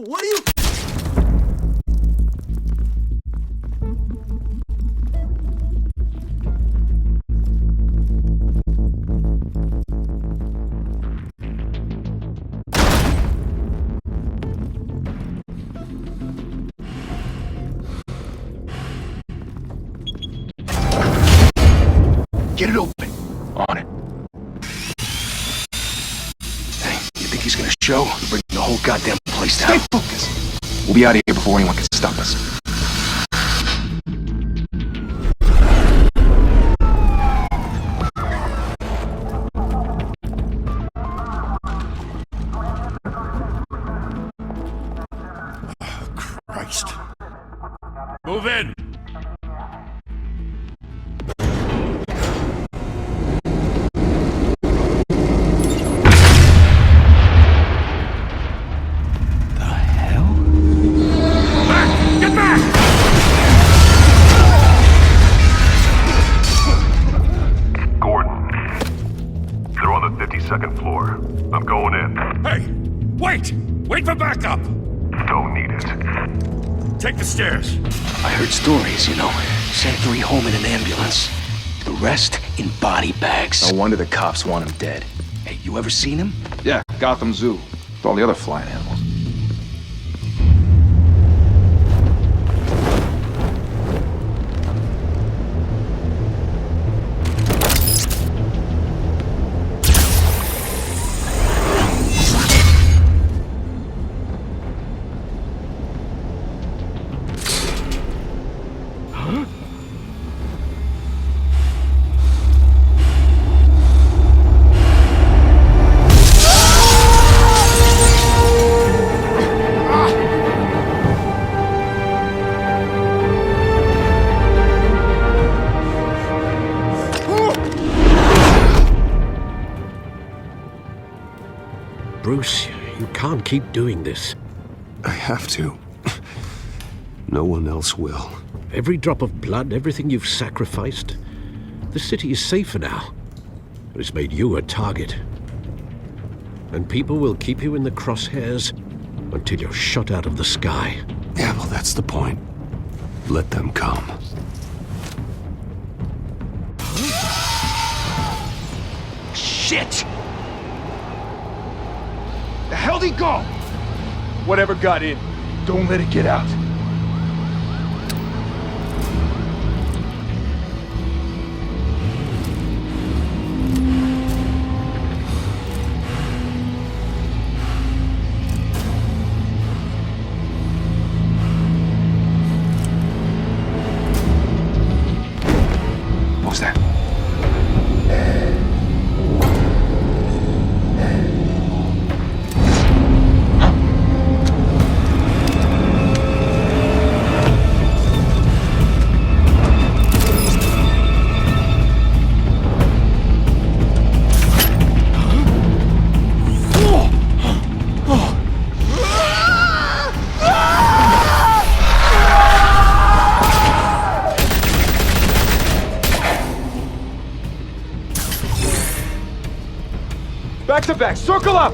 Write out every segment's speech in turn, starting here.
What are you... Get it open. On it. Hey, you think he's gonna show? We'll bring the whole goddamn place down. Stay focused. We'll be out of here before anyone can stop us. Oh, Christ. Move in! Second floor. I'm going in. Hey! Wait! Wait for backup! Don't need it. Take the stairs. I heard stories, you know. Sent 3 home in an ambulance. The rest in body bags. No wonder the cops want him dead. Hey, you ever seen him? Yeah, Gotham Zoo. With all the other flying animals. Bruce, you can't keep doing this. I have to. No one else will. Every drop of blood, everything you've sacrificed. The city is safer now, but it's made you a target. And people will keep you in the crosshairs until you're shot out of the sky. Yeah, well, that's the point. Let them come. Shit! The hell'd he go? Whatever got in, don't let it get out. What was that? Back to back, circle up!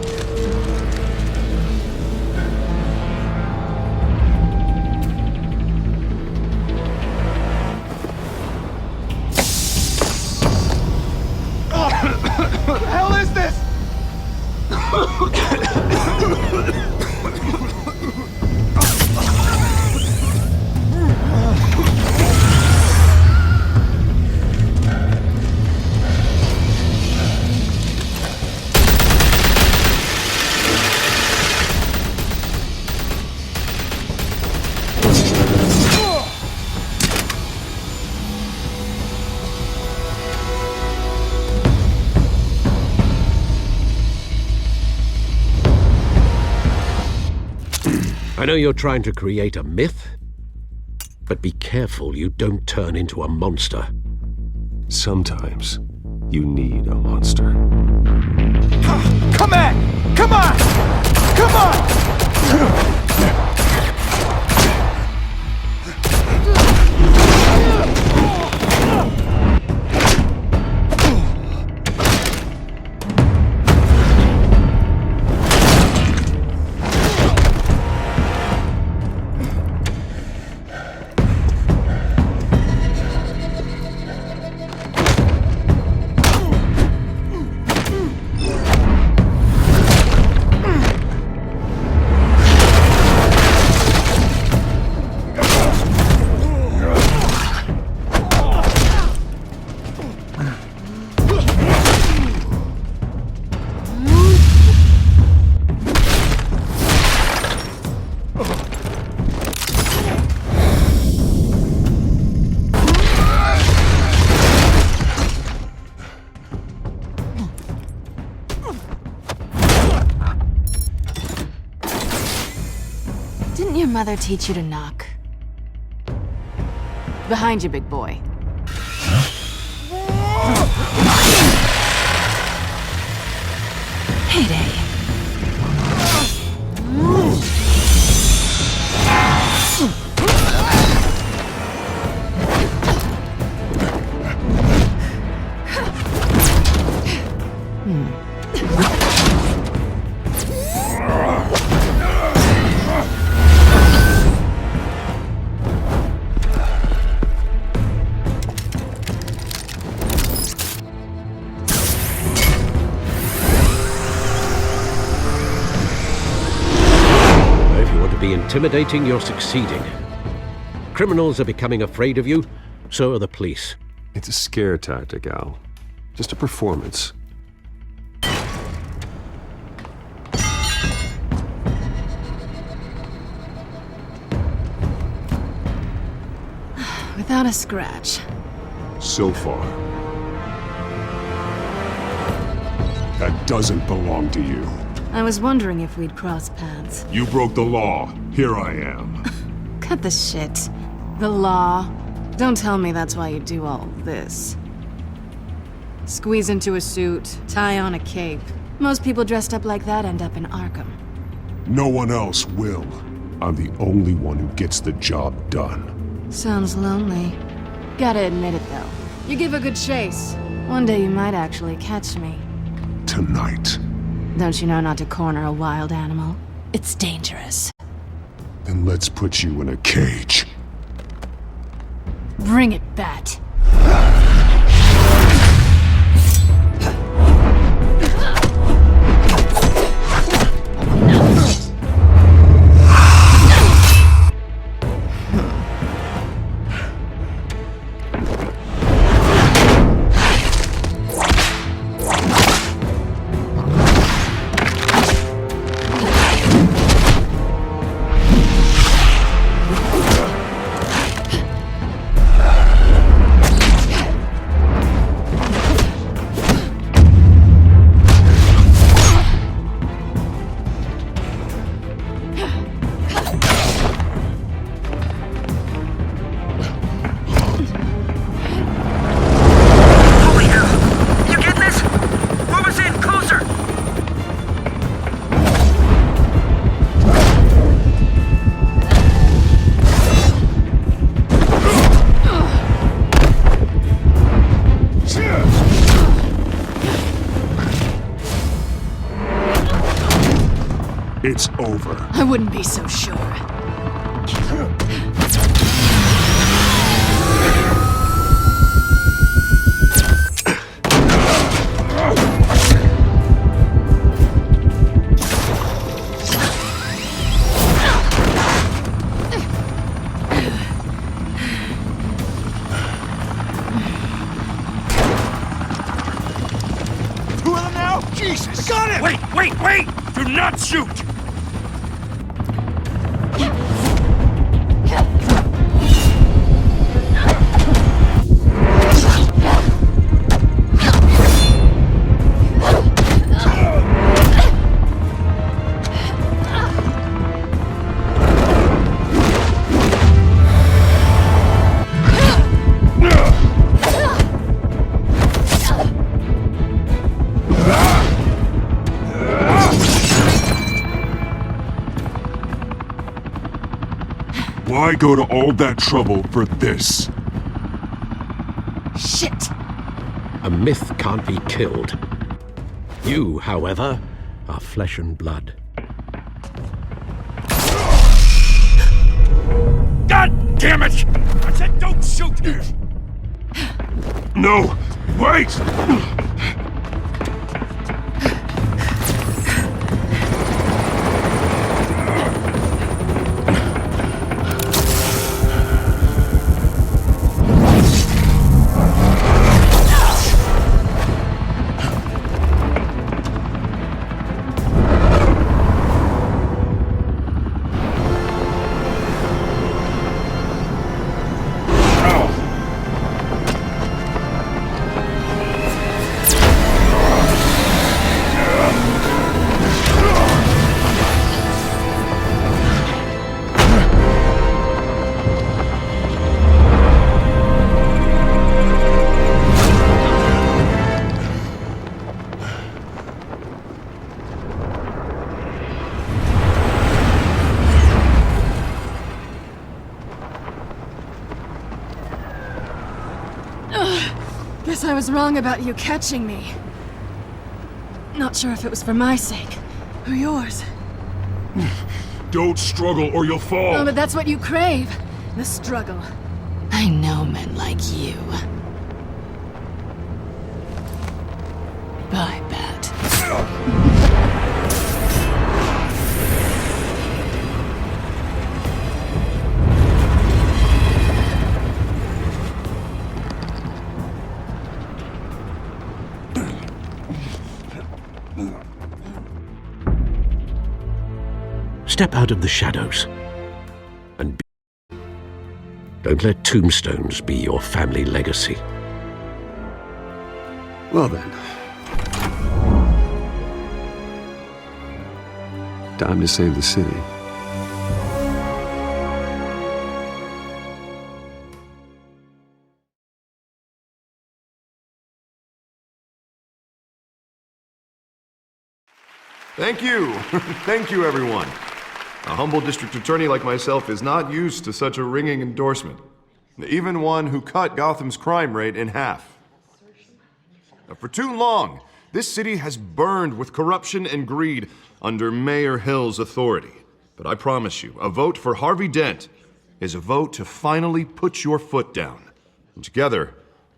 What the hell is this? I know you're trying to create a myth, but be careful you don't turn into a monster. Sometimes you need a monster. Come on! Come on! Come on! mother teach you to knock? Behind you, big boy. Heyday. Intimidating, you're succeeding. Criminals are becoming afraid of you, so are the police. It's a scare tactic, Al. Just a performance. Without a scratch. So far. That doesn't belong to you. I was wondering if we'd cross paths. You broke the law. Here I am. Cut the shit. The law. Don't tell me that's why you do all this. Squeeze into a suit, tie on a cape. Most people dressed up like that end up in Arkham. No one else will. I'm the only one who gets the job done. Sounds lonely. Gotta admit it, though. You give a good chase. One day you might actually catch me. Tonight. Don't you know not to corner a wild animal? It's dangerous. Then let's put you in a cage. Bring it, Bat. It's over. I wouldn't be so sure. Two of them now? Jesus! Got it! Wait! Do not shoot! Why go to all that trouble for this? Shit! A myth can't be killed. You, however, are flesh and blood. God damn it! I said don't shoot! No! Wait! Guess I was wrong about you catching me. Not sure if it was for my sake, or yours. Don't struggle or you'll fall! Oh, but that's what you crave. The struggle. I know men like you. Bye, Bat. Step out of the shadows and don't let tombstones be your family legacy. Well then. Time to save the city. Thank you. Thank you, everyone. A humble district attorney like myself is not used to such a ringing endorsement. Even one who cut Gotham's crime rate in half. For too long, this city has burned with corruption and greed under Mayor Hill's authority. But I promise you, a vote for Harvey Dent is a vote to finally put your foot down. And together,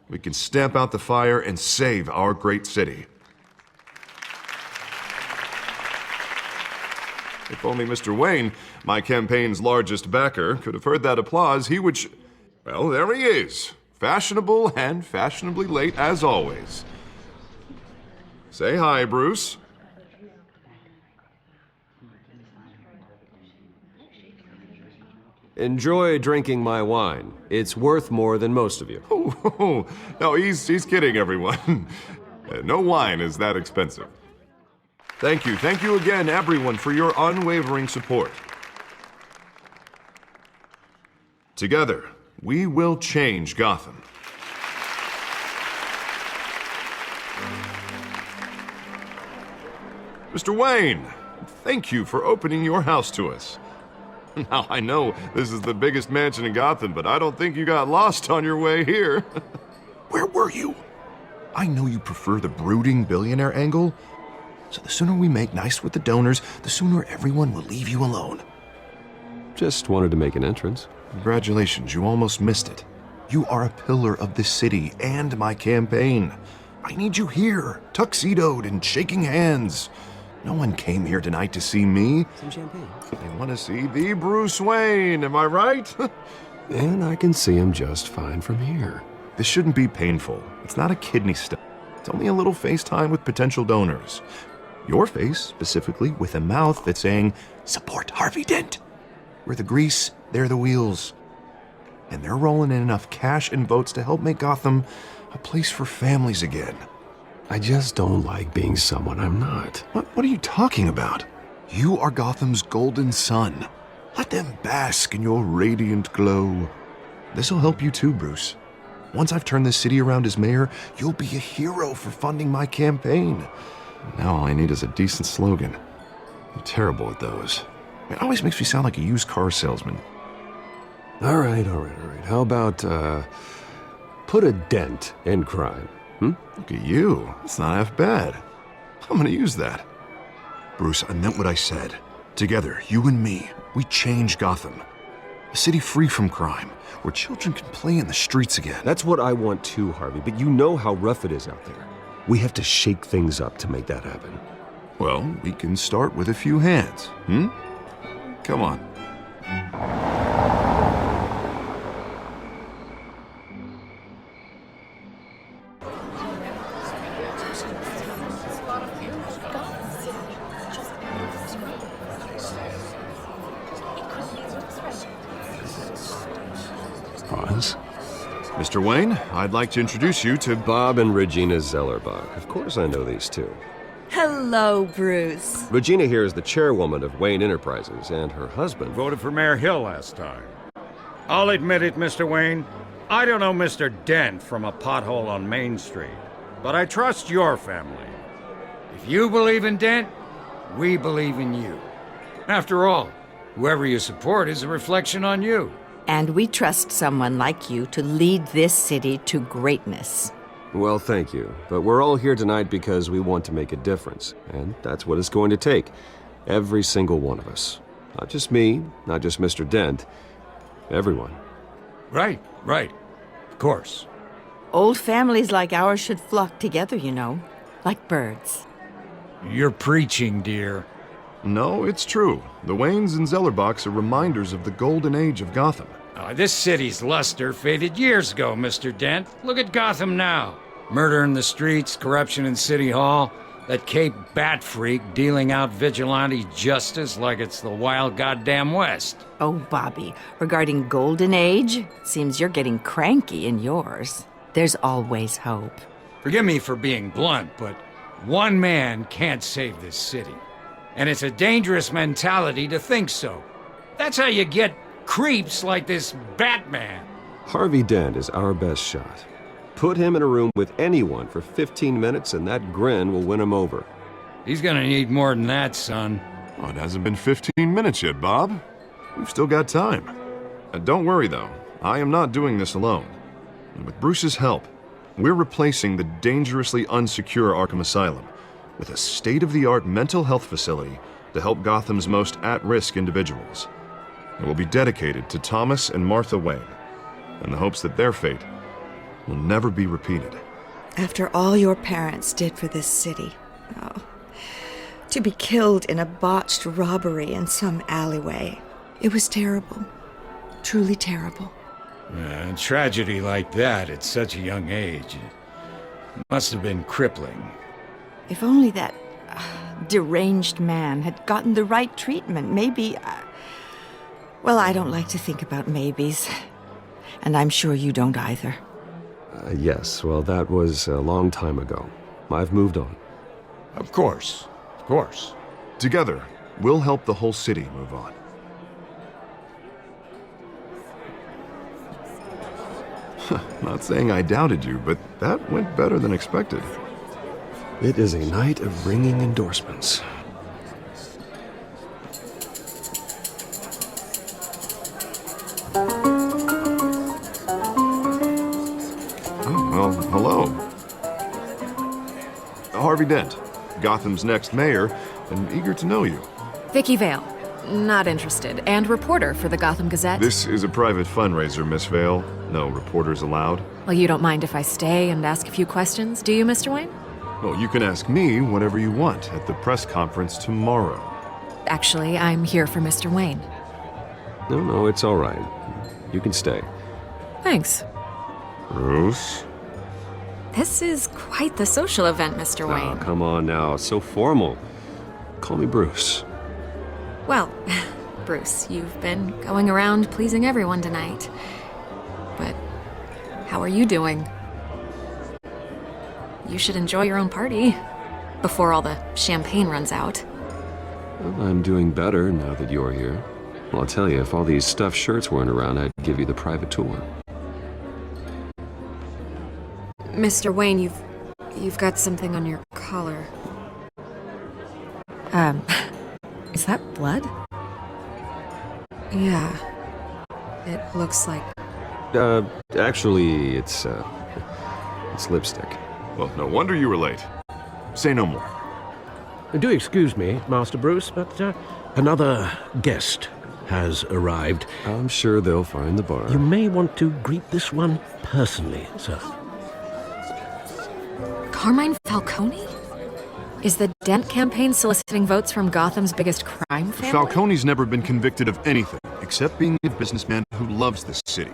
we can stamp out the fire and save our great city. If only Mr. Wayne, my campaign's largest backer, could have heard that applause, he would well, there he is. Fashionable and fashionably late as always. Say hi, Bruce. Enjoy drinking my wine. It's worth more than most of you. Oh, no, he's kidding, everyone. No wine is that expensive. Thank you again, everyone, for your unwavering support. Together, we will change Gotham. Mr. Wayne, thank you for opening your house to us. Now, I know this is the biggest mansion in Gotham, but I don't think you got lost on your way here. Where were you? I know you prefer the brooding billionaire angle, so the sooner we make nice with the donors, the sooner everyone will leave you alone. Just wanted to make an entrance. Congratulations, you almost missed it. You are a pillar of this city and my campaign. I need you here, tuxedoed and shaking hands. No one came here tonight to see me. Some champagne. They want to see the Bruce Wayne, am I right? And I can see him just fine from here. This shouldn't be painful. It's not a kidney stone. It's only a little FaceTime with potential donors. Your face, specifically, with a mouth that's saying, support Harvey Dent. We're the grease, they're the wheels. And they're rolling in enough cash and votes to help make Gotham a place for families again. I just don't like being someone I'm not. What are you talking about? You are Gotham's golden sun. Let them bask in your radiant glow. This'll help you too, Bruce. Once I've turned this city around as mayor, you'll be a hero for funding my campaign. Now all I need is a decent slogan. I'm terrible at those. It always makes me sound like a used car salesman. All right. How about, put a dent in crime? Look at you. It's not half bad. I'm gonna use that. Bruce, I meant what I said. Together, you and me, we change Gotham. A city free from crime, where children can play in the streets again. That's what I want too, Harvey, but you know how rough it is out there. We have to shake things up to make that happen. Well, we can start with a few hands, Come on. Pause. Mr. Wayne, I'd like to introduce you to Bob and Regina Zellerbach. Of course I know these two. Hello, Bruce. Regina here is the chairwoman of Wayne Enterprises, and her husband... Voted for Mayor Hill last time. I'll admit it, Mr. Wayne. I don't know Mr. Dent from a pothole on Main Street, but I trust your family. If you believe in Dent, we believe in you. After all, whoever you support is a reflection on you. And we trust someone like you to lead this city to greatness. Well, thank you. But we're all here tonight because we want to make a difference. And that's what it's going to take. Every single one of us. Not just me, not just Mr. Dent. Everyone. Right. Of course. Old families like ours should flock together, you know, like birds. You're preaching, dear. No, it's true. The Waynes and Zellerbachs are reminders of the golden age of Gotham. This city's luster faded years ago, Mr. Dent. Look at Gotham now. Murder in the streets, corruption in City Hall, that Cape Bat freak dealing out vigilante justice like it's the wild goddamn West. Oh, Bobby, regarding Golden Age, seems you're getting cranky in yours. There's always hope. Forgive me for being blunt, but one man can't save this city. And it's a dangerous mentality to think so. That's how you get creeps like this Batman. Harvey Dent is our best shot. Put him in a room with anyone for 15 minutes and that grin will win him over. He's gonna need more than that, son. Oh, it hasn't been 15 minutes yet, Bob. We've still got time. Don't worry, though. I am not doing this alone. And with Bruce's help, we're replacing the dangerously unsecure Arkham Asylum with a state-of-the-art mental health facility to help Gotham's most at-risk individuals. It will be dedicated to Thomas and Martha Wayne, in the hopes that their fate will never be repeated. After all your parents did for this city, to be killed in a botched robbery in some alleyway, it was terrible. Truly terrible. A tragedy like that at such a young age must have been crippling. If only that deranged man had gotten the right treatment, maybe... well, I don't like to think about maybes. And I'm sure you don't either. Yes, well, that was a long time ago. I've moved on. Of course. Together, we'll help the whole city move on. Not saying I doubted you, but that went better than expected. It is a night of ringing endorsements. Oh, well, hello. Harvey Dent, Gotham's next mayor, and eager to know you. Vicky Vale. Not interested. And reporter for the Gotham Gazette. This is a private fundraiser, Miss Vale. No reporters allowed. Well, you don't mind if I stay and ask a few questions, do you, Mr. Wayne? Well, you can ask me whatever you want at the press conference tomorrow. Actually, I'm here for Mr. Wayne. No, it's all right. You can stay. Thanks. Bruce? This is quite the social event, Mr. Wayne. Oh, come on now. So formal. Call me Bruce. Well, Bruce, you've been going around pleasing everyone tonight. But how are you doing? You should enjoy your own party before all the champagne runs out. Well, I'm doing better now that you're here. Well, I'll tell you, if all these stuffed shirts weren't around, I'd give you the private tour. Mr. Wayne, you've got something on your collar. Is that blood? Yeah. It looks like... Actually, it's lipstick. Well, no wonder you were late. Say no more. Do excuse me, Master Bruce, but another guest has arrived. I'm sure they'll find the bar. You may want to greet this one personally, sir. Carmine Falcone? Is the Dent campaign soliciting votes from Gotham's biggest crime family? Falcone's never been convicted of anything, except being a businessman who loves this city.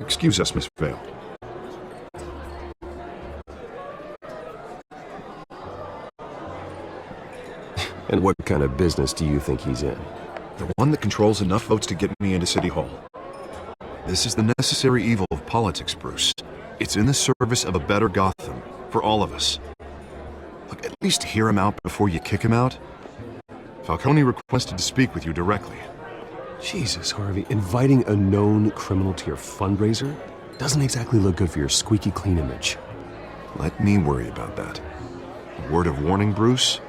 Excuse us, Miss Vale. And what kind of business do you think he's in? The one that controls enough votes to get me into City Hall. This is the necessary evil of politics, Bruce. It's in the service of a better Gotham, for all of us. Look, at least hear him out before you kick him out. Falcone requested to speak with you directly. Jesus, Harvey, inviting a known criminal to your fundraiser doesn't exactly look good for your squeaky clean image. Let me worry about that. A word of warning, Bruce?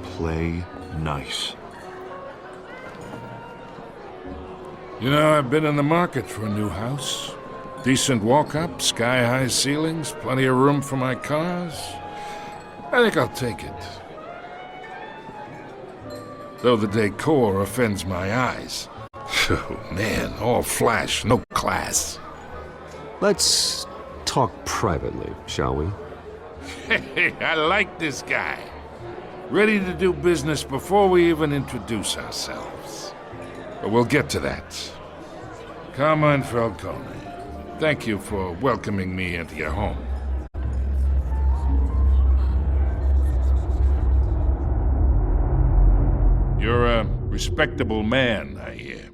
Play nice. You know, I've been in the market for a new house. Decent walk-up, sky-high ceilings, plenty of room for my cars. I think I'll take it. Though the decor offends my eyes. Oh, man, all flash, no class. Let's talk privately, shall we? Hey, I like this guy. Ready to do business before we even introduce ourselves. But we'll get to that. Carmine Falcone, thank you for welcoming me into your home. You're a respectable man, I hear.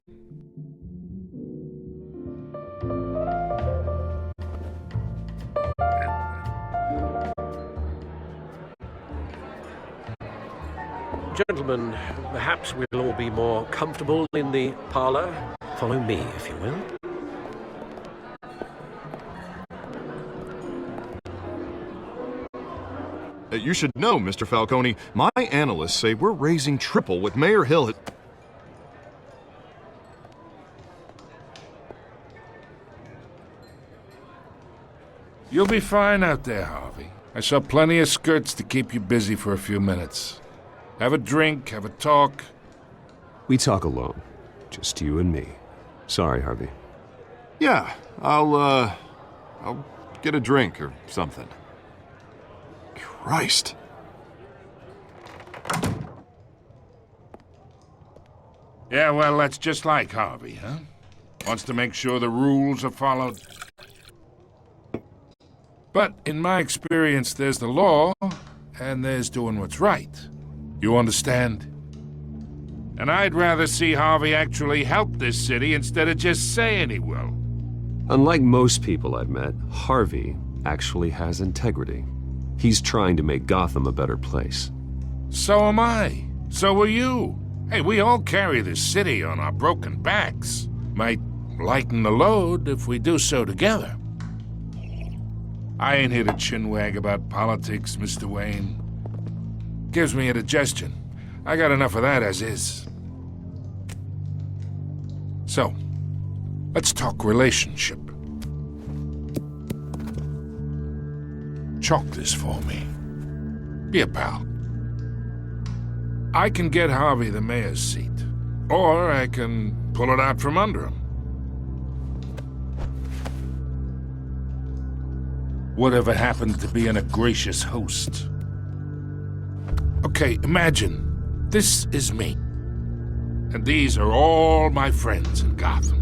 Gentlemen, perhaps we'll all be more comfortable in the parlor. Follow me, if you will. You should know, Mr. Falcone, my analysts say we're raising triple with Mayor Hill. You'll be fine out there, Harvey. I saw plenty of skirts to keep you busy for a few minutes. Have a drink, have a talk. We talk alone. Just you and me. Sorry, Harvey. Yeah, I'll get a drink or something. Christ. Yeah, well, that's just like Harvey, huh? Wants to make sure the rules are followed. But in my experience, there's the law, and there's doing what's right. You understand? And I'd rather see Harvey actually help this city instead of just saying he will. Unlike most people I've met, Harvey actually has integrity. He's trying to make Gotham a better place. So am I. So are you. Hey, we all carry this city on our broken backs. Might lighten the load if we do so together. I ain't here to chinwag about politics, Mr. Wayne. Gives me indigestion. I got enough of that as is. So, let's talk relationship. Chalk this for me. Be a pal. I can get Harvey the mayor's seat, or I can pull it out from under him. Whatever happened to being a gracious host? Okay, imagine, this is me. And these are all my friends in Gotham.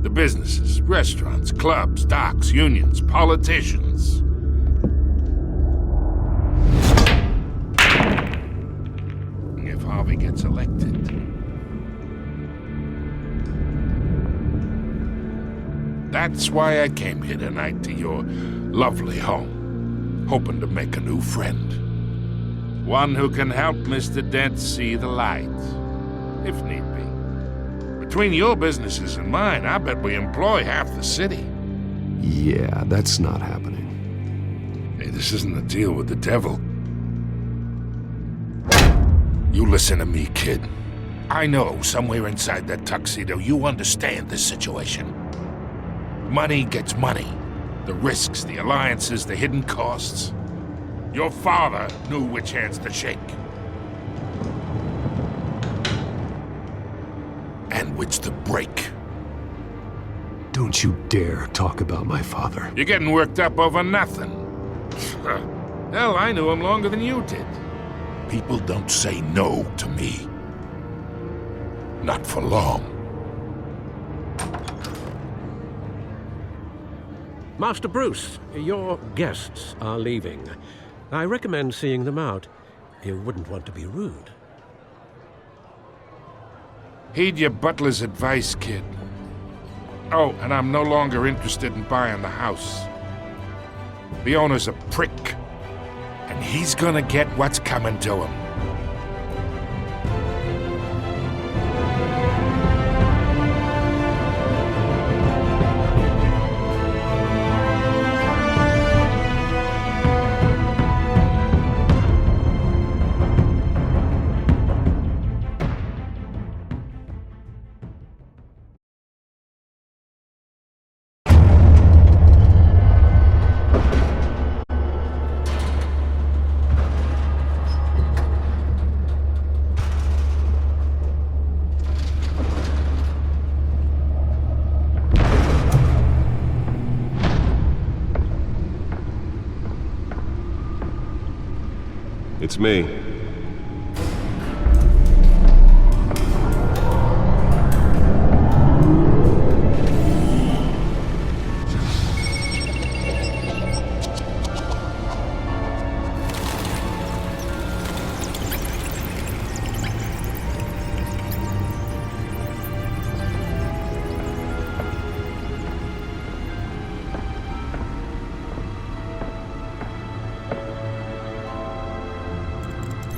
The businesses, restaurants, clubs, docks, unions, politicians. If Harvey gets elected, that's why I came here tonight to your lovely home, hoping to make a new friend. One who can help Mr. Dent see the light, if need be. Between your businesses and mine, I bet we employ half the city. Yeah, that's not happening. Hey, this isn't a deal with the devil. You listen to me, kid. I know somewhere inside that tuxedo you understand this situation. Money gets money. The risks, the alliances, the hidden costs. Your father knew which hands to shake. And which to break. Don't you dare talk about my father. You're getting worked up over nothing. Hell, I knew him longer than you did. People don't say no to me. Not for long. Master Bruce, your guests are leaving. I recommend seeing them out. You wouldn't want to be rude. Heed your butler's advice, kid. Oh, and I'm no longer interested in buying the house. The owner's a prick, and he's gonna get what's coming to him. It's me.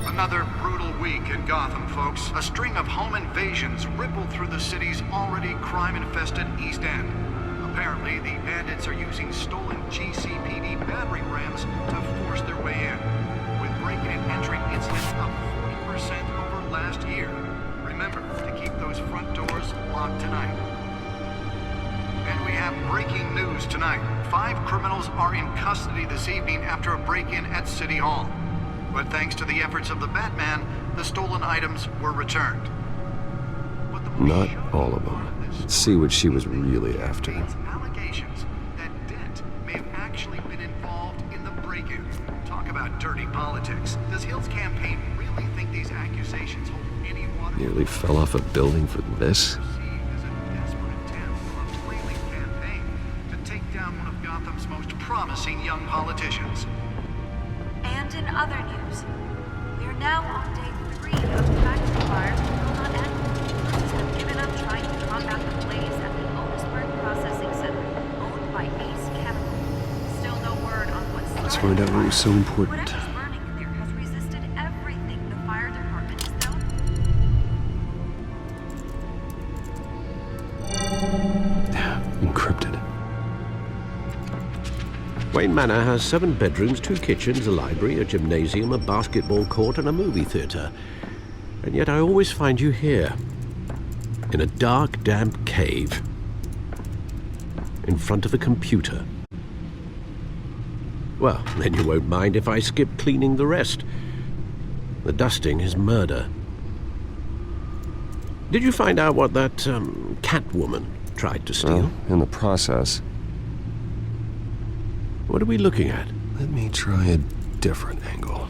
Another brutal week in Gotham, folks. A string of home invasions rippled through the city's already crime-infested East End. Apparently, the bandits are using stolen GCPD battering rams to force their way in, with break-in and entry incidents up 40% over last year. Remember to keep those front doors locked tonight. And we have breaking news tonight. 5 criminals are in custody this evening after a break-in at City Hall. But thanks to the efforts of the Batman, the stolen items were returned. Not all of them. Let's see what she was really after. Allegations that Dent may have actually been involved in the break-in. Talk about dirty politics. Does Hill's campaign really think these accusations hold any water? Nearly fell off a building for this? Gotham's most promising young politicians. And in other news, we are now on day 3 of the factory fire on Avenue. Crews have given up trying to combat the blaze at the Otisburg Processing Center, owned by Ace Chemical. Still no word on what started. Let's find out what was so important. Whatever's burning in there has resisted everything the fire department has known. Encrypted. Wayne Manor has 7 bedrooms, 2 kitchens, a library, a gymnasium, a basketball court, and a movie theater. And yet I always find you here, in a dark, damp cave, in front of a computer. Well, then you won't mind if I skip cleaning the rest. The dusting is murder. Did you find out what that, Catwoman tried to steal? Well, in the process. What are we looking at? Let me try a different angle.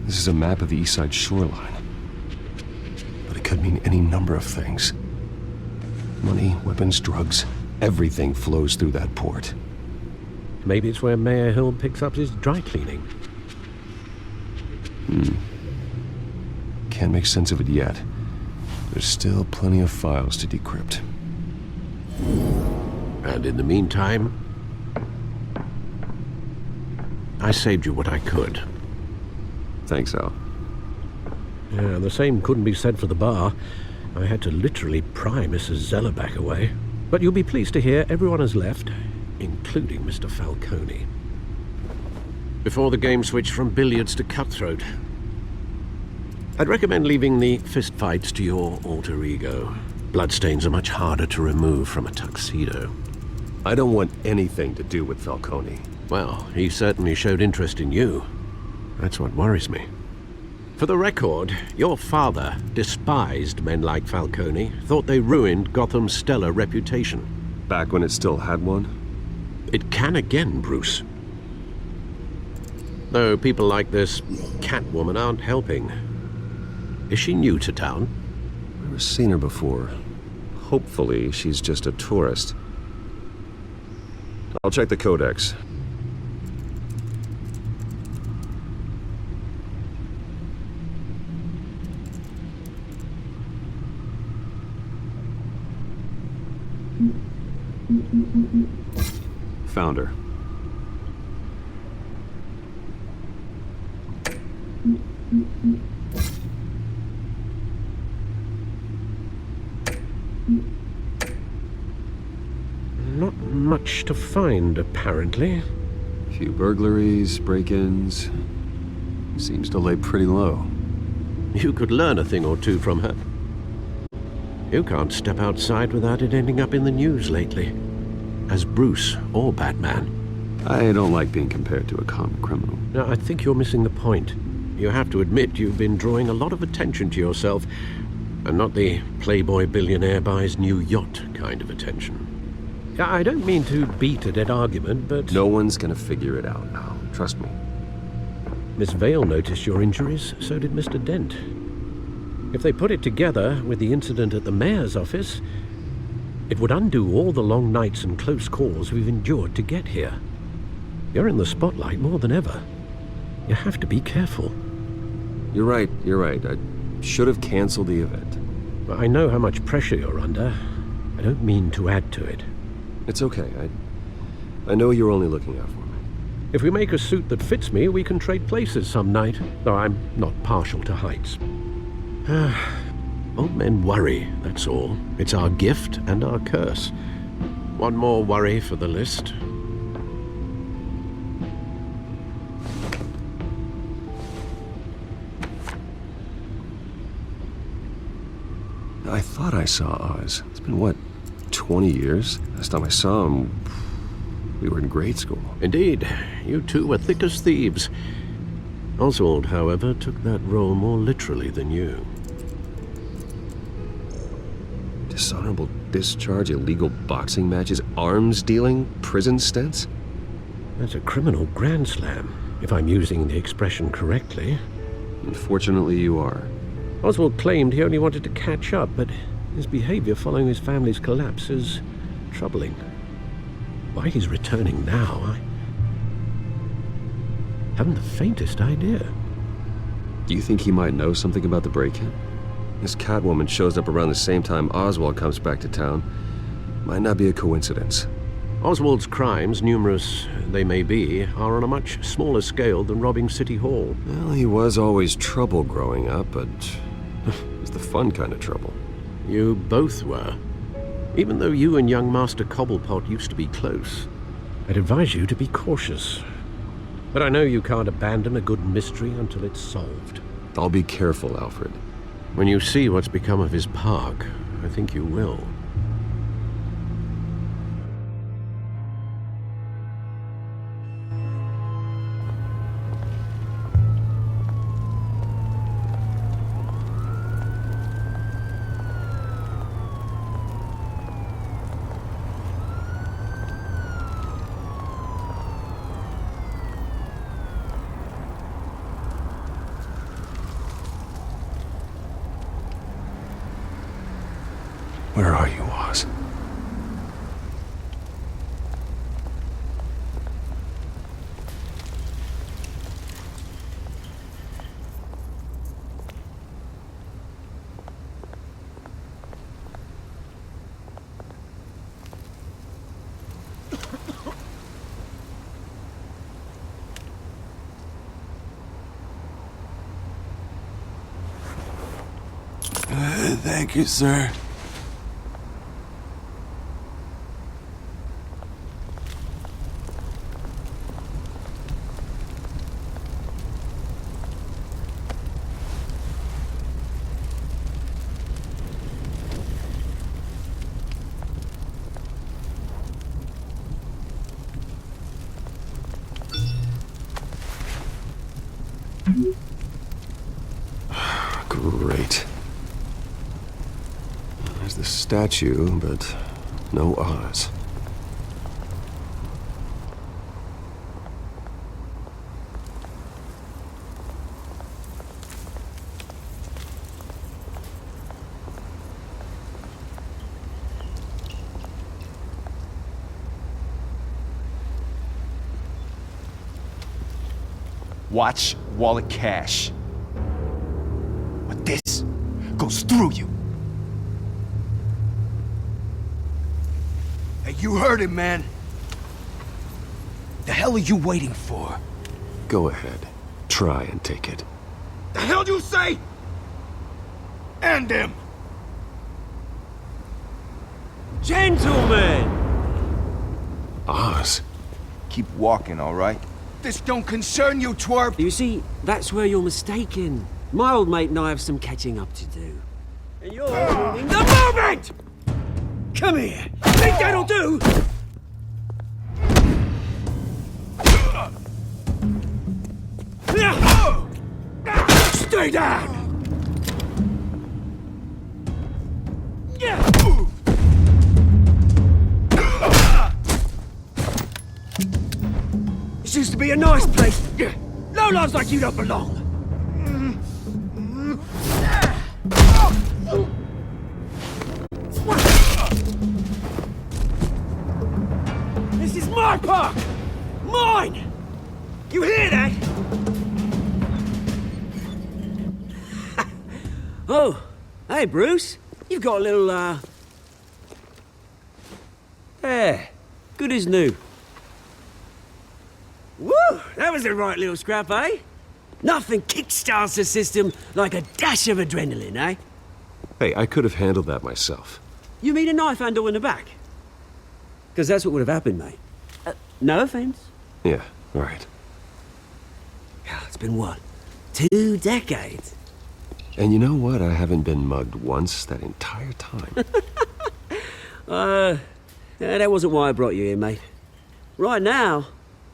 This is a map of the East Side shoreline. But it could mean any number of things. Money, weapons, drugs, everything flows through that port. Maybe it's where Mayor Hill picks up his dry cleaning. Can't make sense of it yet. There's still plenty of files to decrypt. And in the meantime, I saved you what I could. Thanks, Al. Yeah, the same couldn't be said for the bar. I had to literally pry Mrs. Zellerback away. But you'll be pleased to hear everyone has left, including Mr. Falcone. Before the game switched from billiards to cutthroat. I'd recommend leaving the fistfights to your alter ego. Bloodstains are much harder to remove from a tuxedo. I don't want anything to do with Falcone. Well, he certainly showed interest in you. That's what worries me. For the record, your father despised men like Falcone, thought they ruined Gotham's stellar reputation. Back when it still had one? It can again, Bruce. Though people like this Catwoman aren't helping. Is she new to town? Never seen her before. Hopefully, she's just a tourist. I'll check the codex. Found her. Not much to find, apparently. Few burglaries, break-ins. Seems to lay pretty low. You could learn a thing or two from her. You can't step outside without it ending up in the news lately. As Bruce or Batman. I don't like being compared to a common criminal. No, I think you're missing the point. You have to admit you've been drawing a lot of attention to yourself, and not the playboy billionaire buys new yacht kind of attention. I don't mean to beat a dead argument, but... No one's gonna figure it out now. Trust me. Miss Vale noticed your injuries, so did Mr. Dent. If they put it together with the incident at the mayor's office, it would undo all the long nights and close calls we've endured to get here. You're in the spotlight more than ever. You have to be careful. You're right. I should have canceled the event. I know how much pressure you're under. I don't mean to add to it. It's okay. I know you're only looking out for me. If we make a suit that fits me, we can trade places some night, though I'm not partial to heights. Old men worry, that's all. It's our gift and our curse. One more worry for the list. I thought I saw Oz. It's been, what, 20 years? Last time I saw him, we were in grade school. Indeed. You two were thick as thieves. Oswald, however, took that role more literally than you. Dishonorable discharge, illegal boxing matches, arms dealing, prison stints? That's a criminal grand slam, if I'm using the expression correctly. Unfortunately, you are. Oswald claimed he only wanted to catch up, but his behavior following his family's collapse is troubling. Why he's returning now, I haven't the faintest idea. Do you think he might know something about the break-in? This Catwoman shows up around the same time Oswald comes back to town. Might not be a coincidence. Oswald's crimes, numerous they may be, are on a much smaller scale than robbing City Hall. Well, he was always trouble growing up, but it's the fun kind of trouble. You both were. Even though you and young Master Cobblepot used to be close, I'd advise you to be cautious. But I know you can't abandon a good mystery until it's solved. I'll be careful, Alfred. When you see what's become of his park, I think you will. Where are you, Oz? Thank you, sir. Great. There's the statue, but no Oz. Watch wallet cash. But this goes through you. Hey, you heard it, man. The hell are you waiting for? Go ahead. Try and take it. The hell do you say? End him! Gentlemen! Oz. Keep walking, all right? This don't concern you, twerp! You see, that's where you're mistaken. My old mate and I have some catching up to do. And you're ruining the moment! Come here! Think that'll do? Stay down! This used to be a nice place. No lives like you don't belong. This is my park! Mine! You hear that? Oh, hey, Bruce. You've got a little, There. Good as new. Woo! That was a right little scrap, eh? Nothing kickstarts the system like a dash of adrenaline, eh? Hey, I could have handled that myself. You mean a knife handle in the back? Because that's what would have happened, mate. No offense. Yeah, all right. It's been what? 2 decades? And you know what? I haven't been mugged once that entire time. That wasn't why I brought you here, mate. Right now,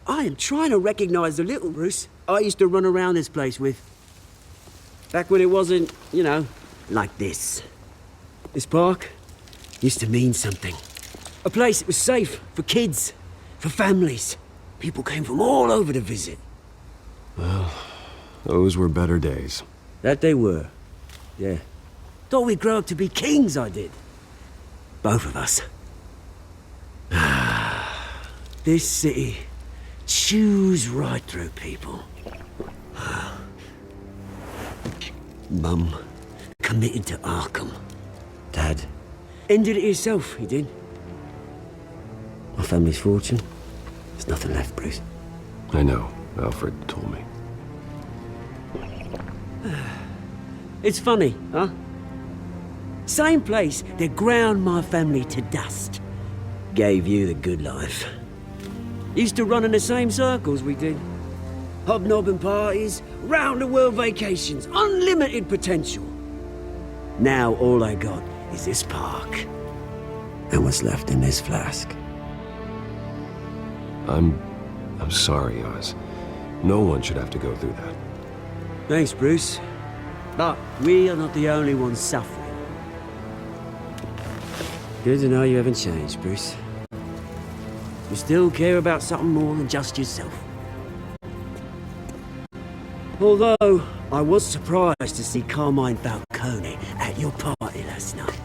I am trying to recognize the little Bruce I used to run around this place with. Back when it wasn't, you know, like this. This park used to mean something. A place that was safe for kids, for families. People came from all over to visit. Well, those were better days. That they were. Yeah. Thought we'd grow up to be kings, I did. Both of us. This city chews right through people. Mum committed to Arkham. Dad ended it himself, he did. My family's fortune. There's nothing left, Bruce. I know. Alfred told me. It's funny, huh? Same place that ground my family to dust. Gave you the good life. Used to run in the same circles we did. Hobnobbing parties, round-the-world vacations, unlimited potential. Now all I got is this park. And what's left in this flask. I'm sorry, Oz. No one should have to go through that. Thanks, Bruce. But we are not the only ones suffering. Good to know you haven't changed, Bruce. You still care about something more than just yourself. Although, I was surprised to see Carmine Falcone at your party last night.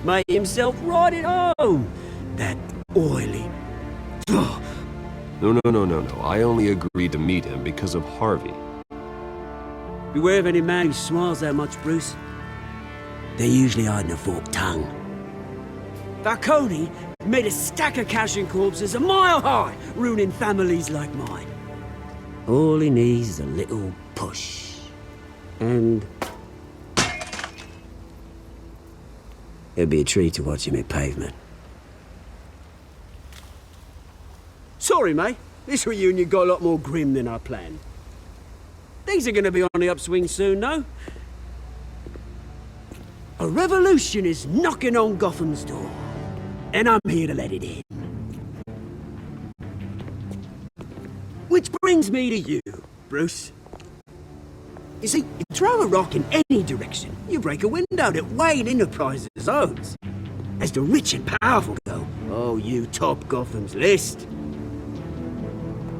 Made himself right at home. That oily... No. I only agreed to meet him because of Harvey. Beware of any man who smiles that much, Bruce. They're usually hiding a forked tongue. Falcone made a stack of cash and corpses a mile high, ruining families like mine. All he needs is a little push. And... it'd be a treat to watch him hit pavement. Sorry, mate. This reunion got a lot more grim than I planned. Things are gonna be on the upswing soon, though. A revolution is knocking on Gotham's door. And I'm here to let it in. Which brings me to you, Bruce. You see, you throw a rock in any direction, you break a window that Wayne Enterprises owns. As the rich and powerful go, oh, you top Gotham's list.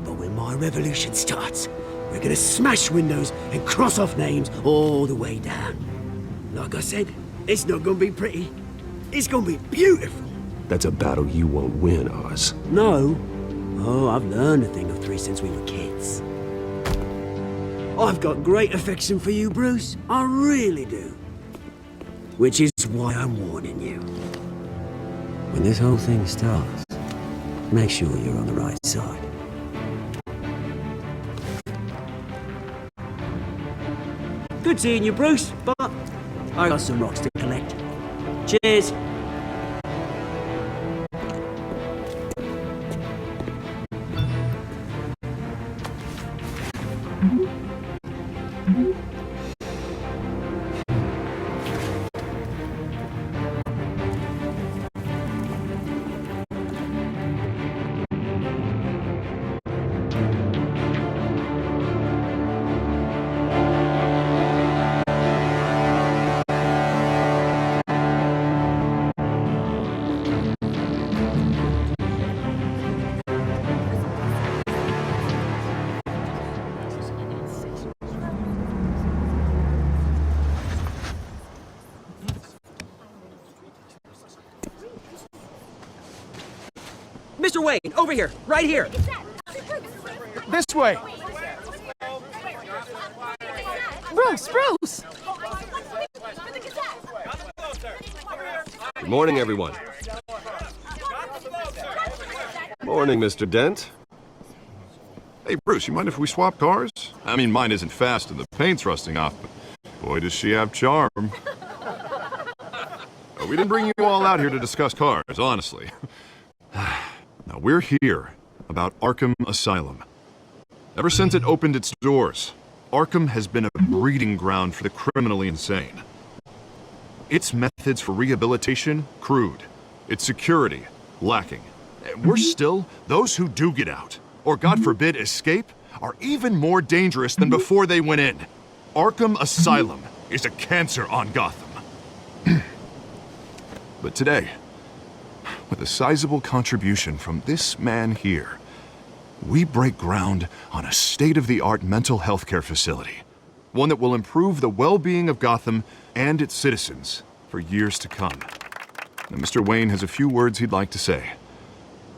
But when my revolution starts, we're gonna smash windows and cross off names all the way down. Like I said, it's not gonna be pretty. It's gonna be beautiful. That's a battle you won't win, Oz. No. Oh, I've learned a thing or three since we were kids. I've got great affection for you, Bruce. I really do. Which is why I'm warning you. When this whole thing starts, make sure you're on the right side. Good seeing you, Bruce, but I got some rocks to collect. Cheers. Mr. Wayne, over here, right here. This way. Bruce! Good morning, everyone. Morning, Mr. Dent. Hey, Bruce, you mind if we swap cars? I mean, mine isn't fast and the paint's rusting off, but boy, does she have charm. We didn't bring you all out here to discuss cars, honestly. Now, we're here about Arkham Asylum. Ever since it opened its doors, Arkham has been a breeding ground for the criminally insane. Its methods for rehabilitation, crude. Its security, lacking. And worse still, those who do get out, or God forbid escape, are even more dangerous than before they went in. Arkham Asylum is a cancer on Gotham. But today, with a sizable contribution from this man here, we break ground on a state-of-the-art mental health care facility. One that will improve the well-being of Gotham and its citizens for years to come. Now, Mr. Wayne has a few words he'd like to say.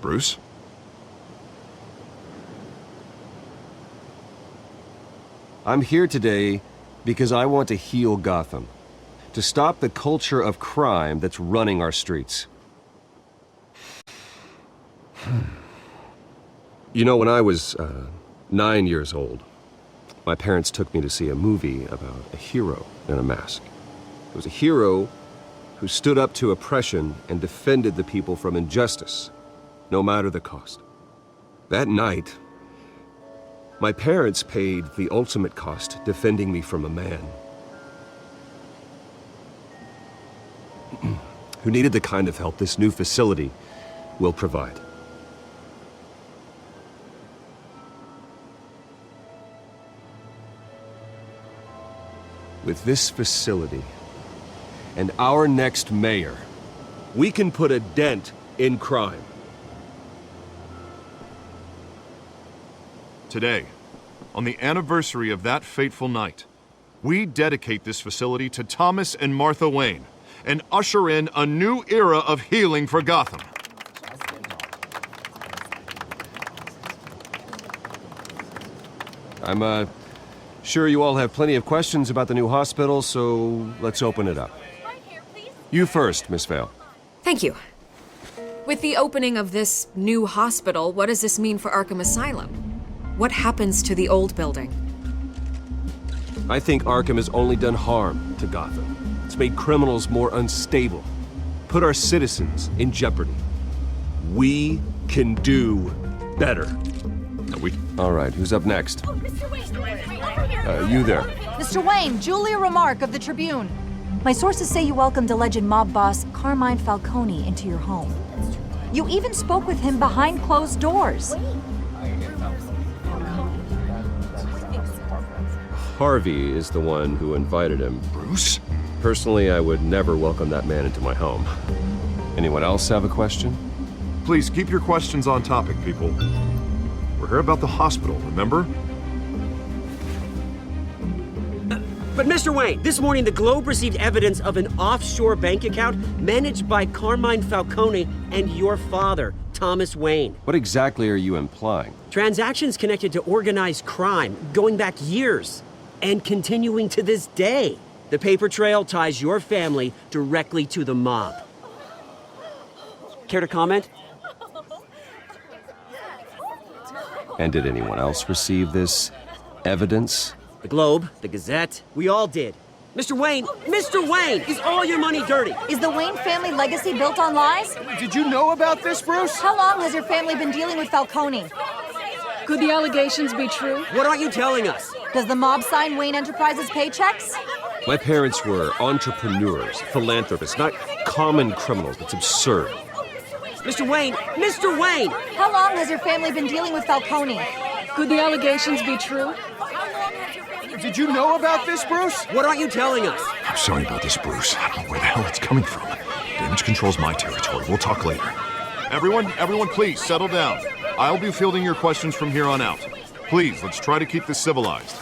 Bruce? I'm here today because I want to heal Gotham. To stop the culture of crime that's running our streets. You know, when I was 9 years old, my parents took me to see a movie about a hero in a mask. It was a hero who stood up to oppression and defended the people from injustice, no matter the cost. That night, my parents paid the ultimate cost defending me from a man who needed the kind of help this new facility will provide. With this facility and our next mayor, we can put a dent in crime. Today, on the anniversary of that fateful night, we dedicate this facility to Thomas and Martha Wayne and usher in a new era of healing for Gotham. I'm sure you all have plenty of questions about the new hospital, so let's open it up. You first, Miss Vale. Thank you. With the opening of this new hospital, what does this mean for Arkham Asylum? What happens to the old building? I think Arkham has only done harm to Gotham. It's made criminals more unstable, put our citizens in jeopardy. We can do better. All right, who's up next? You there. Mr. Wayne, Julia Remark of the Tribune. My sources say you welcomed alleged mob boss Carmine Falcone into your home. You even spoke with him behind closed doors. Harvey is the one who invited him. Bruce? Personally, I would never welcome that man into my home. Anyone else have a question? Please keep your questions on topic, people. We're here about the hospital, remember? But Mr. Wayne, this morning the Globe received evidence of an offshore bank account managed by Carmine Falcone and your father, Thomas Wayne. What exactly are you implying? Transactions connected to organized crime going back years and continuing to this day. The paper trail ties your family directly to the mob. Care to comment? And did anyone else receive this evidence? The Globe, the Gazette, we all did. Mr. Wayne, is all your money dirty? Is the Wayne family legacy built on lies? Did you know about this, Bruce? How long has your family been dealing with Falcone? Could the allegations be true? What aren't you telling us? Does the mob sign Wayne Enterprises paychecks? My parents were entrepreneurs, philanthropists, not common criminals. That's absurd. Mr. Wayne! How long has your family been dealing with Falcone? Could the allegations be true? Did you know about this, Bruce? What aren't you telling us? I'm sorry about this, Bruce. I don't know where the hell it's coming from. Damage control's my territory. We'll talk later. Everyone, please, settle down. I'll be fielding your questions from here on out. Please, let's try to keep this civilized.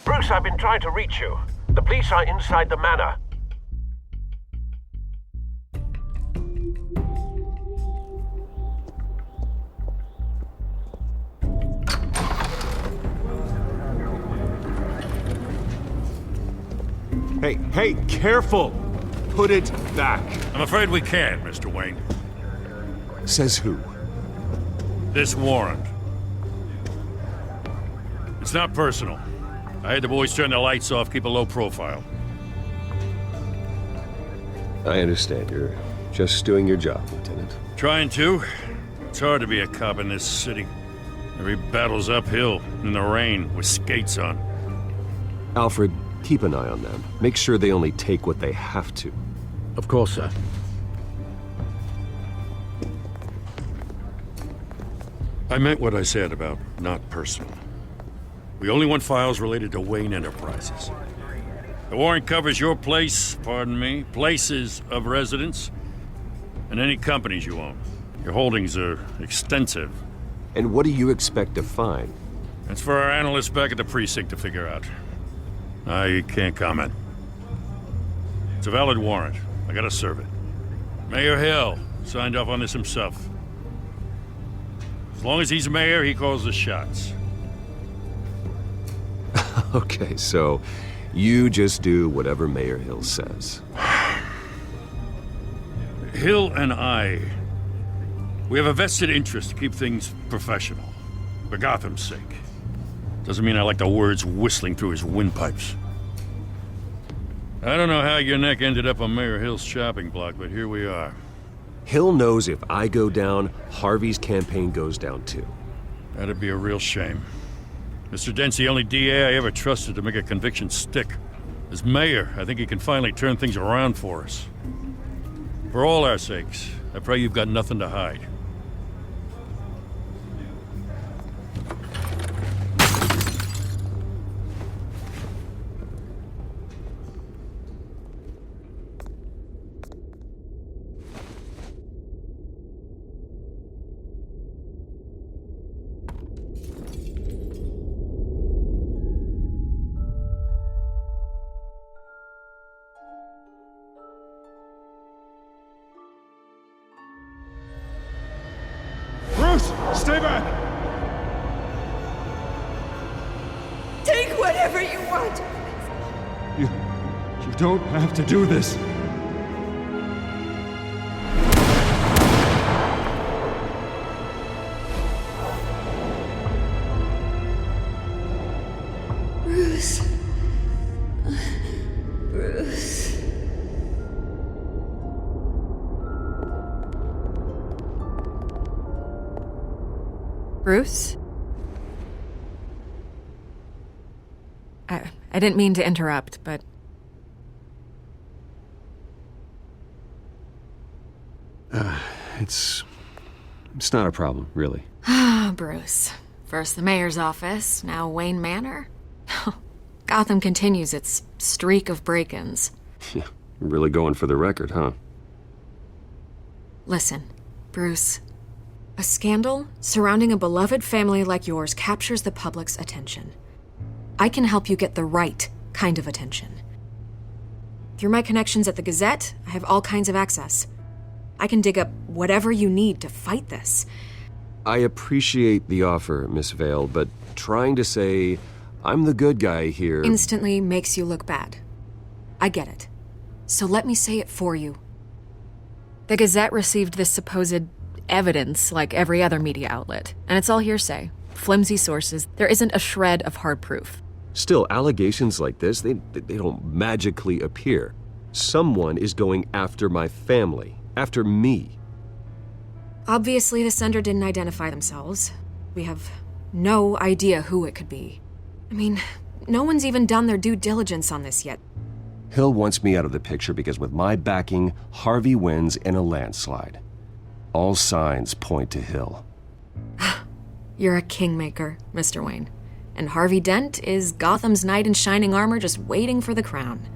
Bruce, I've been trying to reach you. The police are inside the manor. Hey, careful! Put it back. I'm afraid we can't, Mr. Wayne. Says who? This warrant. It's not personal. I had the boys turn the lights off, keep a low profile. I understand. You're just doing your job, Lieutenant. Trying to. It's hard to be a cop in this city. Every battle's uphill, in the rain, with skates on. Alfred, keep an eye on them. Make sure they only take what they have to. Of course, sir. I meant what I said about not personal. We only want files related to Wayne Enterprises. The warrant covers your place, pardon me, places of residence, and any companies you own. Your holdings are extensive. And what do you expect to find? That's for our analysts back at the precinct to figure out. I can't comment. It's a valid warrant. I gotta serve it. Mayor Hill signed off on this himself. As long as he's mayor, he calls the shots. Okay, so you just do whatever Mayor Hill says. Hill and I, we have a vested interest to keep things professional. For Gotham's sake. Doesn't mean I like the words whistling through his windpipes. I don't know how your neck ended up on Mayor Hill's chopping block, but here we are. Hill knows if I go down, Harvey's campaign goes down too. That'd be a real shame. Mr. Dent's the only DA I ever trusted to make a conviction stick. As mayor, I think he can finally turn things around for us. For all our sakes, I pray you've got nothing to hide. Stay back! Take whatever you want! You don't have to do this. Bruce. Bruce. Bruce? I didn't mean to interrupt, but... It's not a problem, really. Ah, Bruce. First the mayor's office, now Wayne Manor. Gotham continues its streak of break-ins. Yeah, really going for the record, huh? Listen, Bruce. A scandal surrounding a beloved family like yours captures the public's attention. I can help you get the right kind of attention. Through my connections at the Gazette, I have all kinds of access. I can dig up whatever you need to fight this. I appreciate the offer, Miss Vale, but trying to say I'm the good guy here... instantly makes you look bad. I get it. So let me say it for you. The Gazette received this supposed evidence like every other media outlet, and it's all hearsay. Flimsy sources. There isn't a shred of hard proof. Still, allegations like this, they don't magically appear. Someone is going after my family, after me. Obviously, the sender didn't identify themselves. We have no idea who it could be. I mean, no one's even done their due diligence on this yet. Hill wants me out of the picture because with my backing, Harvey wins in a landslide. All signs point to Hill. You're a kingmaker, Mr. Wayne. And Harvey Dent is Gotham's knight in shining armor just waiting for the crown.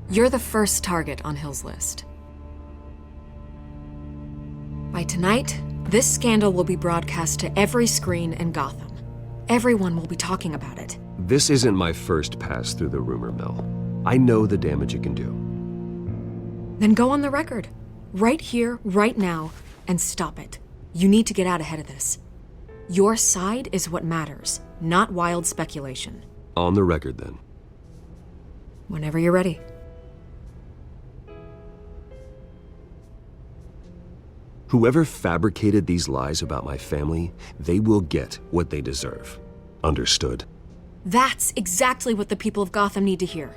You're the first target on Hill's list. By tonight, this scandal will be broadcast to every screen in Gotham. Everyone will be talking about it. This isn't my first pass through the rumor mill. I know the damage it can do. Then go on the record. Right here, right now, and stop it. You need to get out ahead of this. Your side is what matters, not wild speculation. On the record, then. Whenever you're ready. Whoever fabricated these lies about my family, they will get what they deserve. Understood? That's exactly what the people of Gotham need to hear.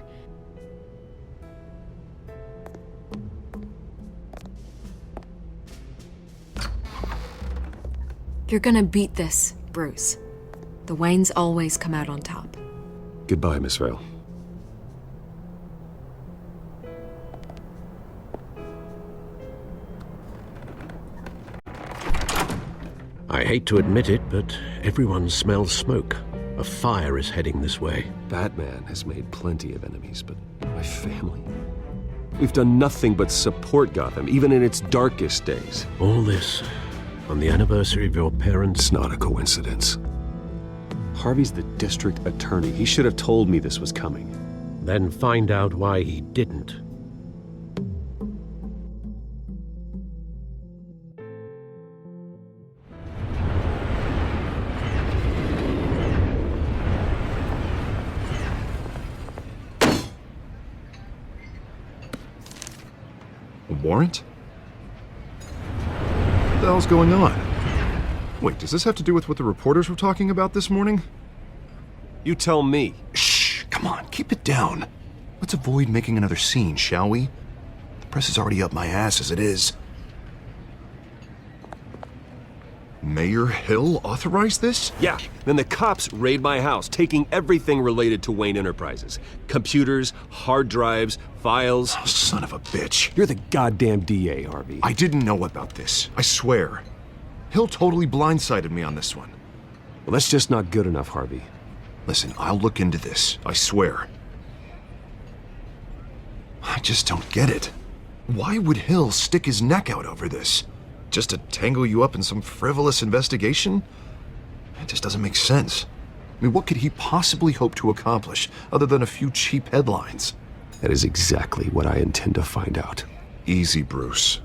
You're gonna beat this, Bruce. The Waynes always come out on top. Goodbye, Miss Vale. I hate to admit it, but everyone smells smoke. A fire is heading this way. Batman has made plenty of enemies, but my family? We've done nothing but support Gotham, even in its darkest days. All this on the anniversary of your parents? It's not a coincidence. Harvey's the district attorney. He should have told me this was coming. Then find out why he didn't. A warrant? What the hell's going on? Wait, does this have to do with what the reporters were talking about this morning? You tell me. Shh, come on, keep it down. Let's avoid making another scene, shall we? The press is already up my ass as it is. Mayor Hill authorized this? Yeah, then the cops raid my house, taking everything related to Wayne Enterprises. Computers, hard drives, files. Oh, son of a bitch. You're the goddamn DA, Harvey. I didn't know about this, I swear. Hill totally blindsided me on this one. Well, that's just not good enough, Harvey. Listen, I'll look into this, I swear. I just don't get it. Why would Hill stick his neck out over this? Just to tangle you up in some frivolous investigation? It just doesn't make sense. I mean, what could he possibly hope to accomplish other than a few cheap headlines? That is exactly what I intend to find out. Easy, Bruce.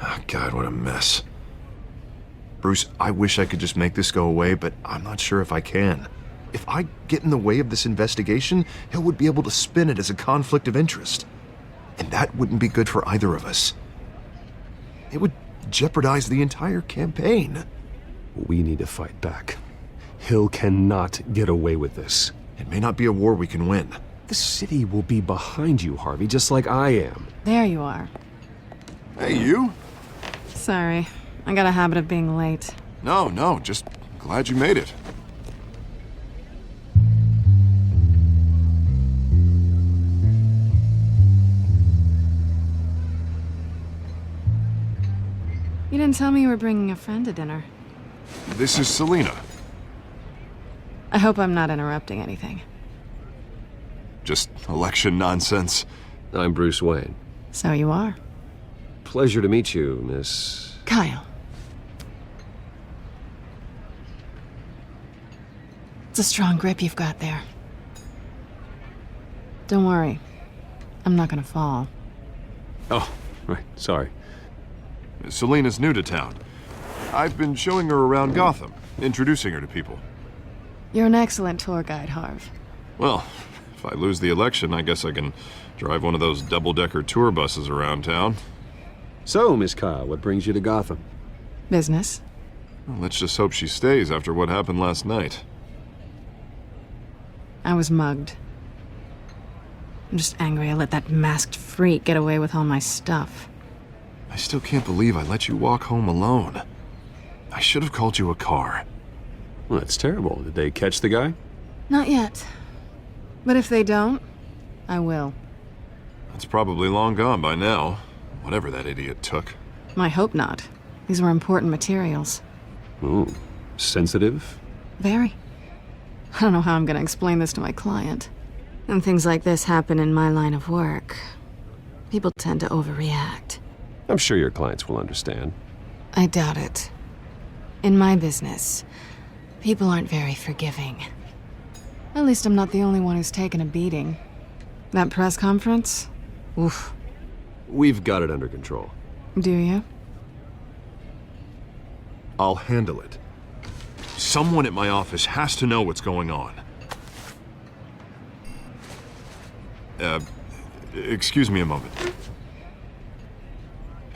Oh, God, what a mess. Bruce, I wish I could just make this go away, but I'm not sure if I can. If I get in the way of this investigation, Hill would be able to spin it as a conflict of interest. And that wouldn't be good for either of us. It would jeopardize the entire campaign. We need to fight back. Hill cannot get away with this. It may not be a war we can win. The city will be behind you, Harvey, just like I am. There you are. Hey, you? Sorry. I got a habit of being late. No, just glad you made it. You didn't tell me you were bringing a friend to dinner. This is Selina. I hope I'm not interrupting anything. Just election nonsense. I'm Bruce Wayne. So you are. Pleasure to meet you, Miss... Kyle. It's a strong grip you've got there. Don't worry. I'm not gonna fall. Oh, right, sorry. Selina's new to town. I've been showing her around Gotham, introducing her to people. You're an excellent tour guide, Harv. Well, if I lose the election, I guess I can drive one of those double-decker tour buses around town. So, Miss Kyle, what brings you to Gotham? Business. Well, let's just hope she stays after what happened last night. I was mugged. I'm just angry I let that masked freak get away with all my stuff. I still can't believe I let you walk home alone. I should have called you a car. Well, that's terrible. Did they catch the guy? Not yet. But if they don't, I will. It's probably long gone by now, whatever that idiot took. I hope not. These were important materials. Ooh, sensitive? Very. I don't know how I'm gonna explain this to my client. When things like this happen in my line of work, people tend to overreact. I'm sure your clients will understand. I doubt it. In my business, people aren't very forgiving. At least I'm not the only one who's taken a beating. That press conference? Oof. We've got it under control. Do you? I'll handle it. Someone at my office has to know what's going on. Excuse me a moment.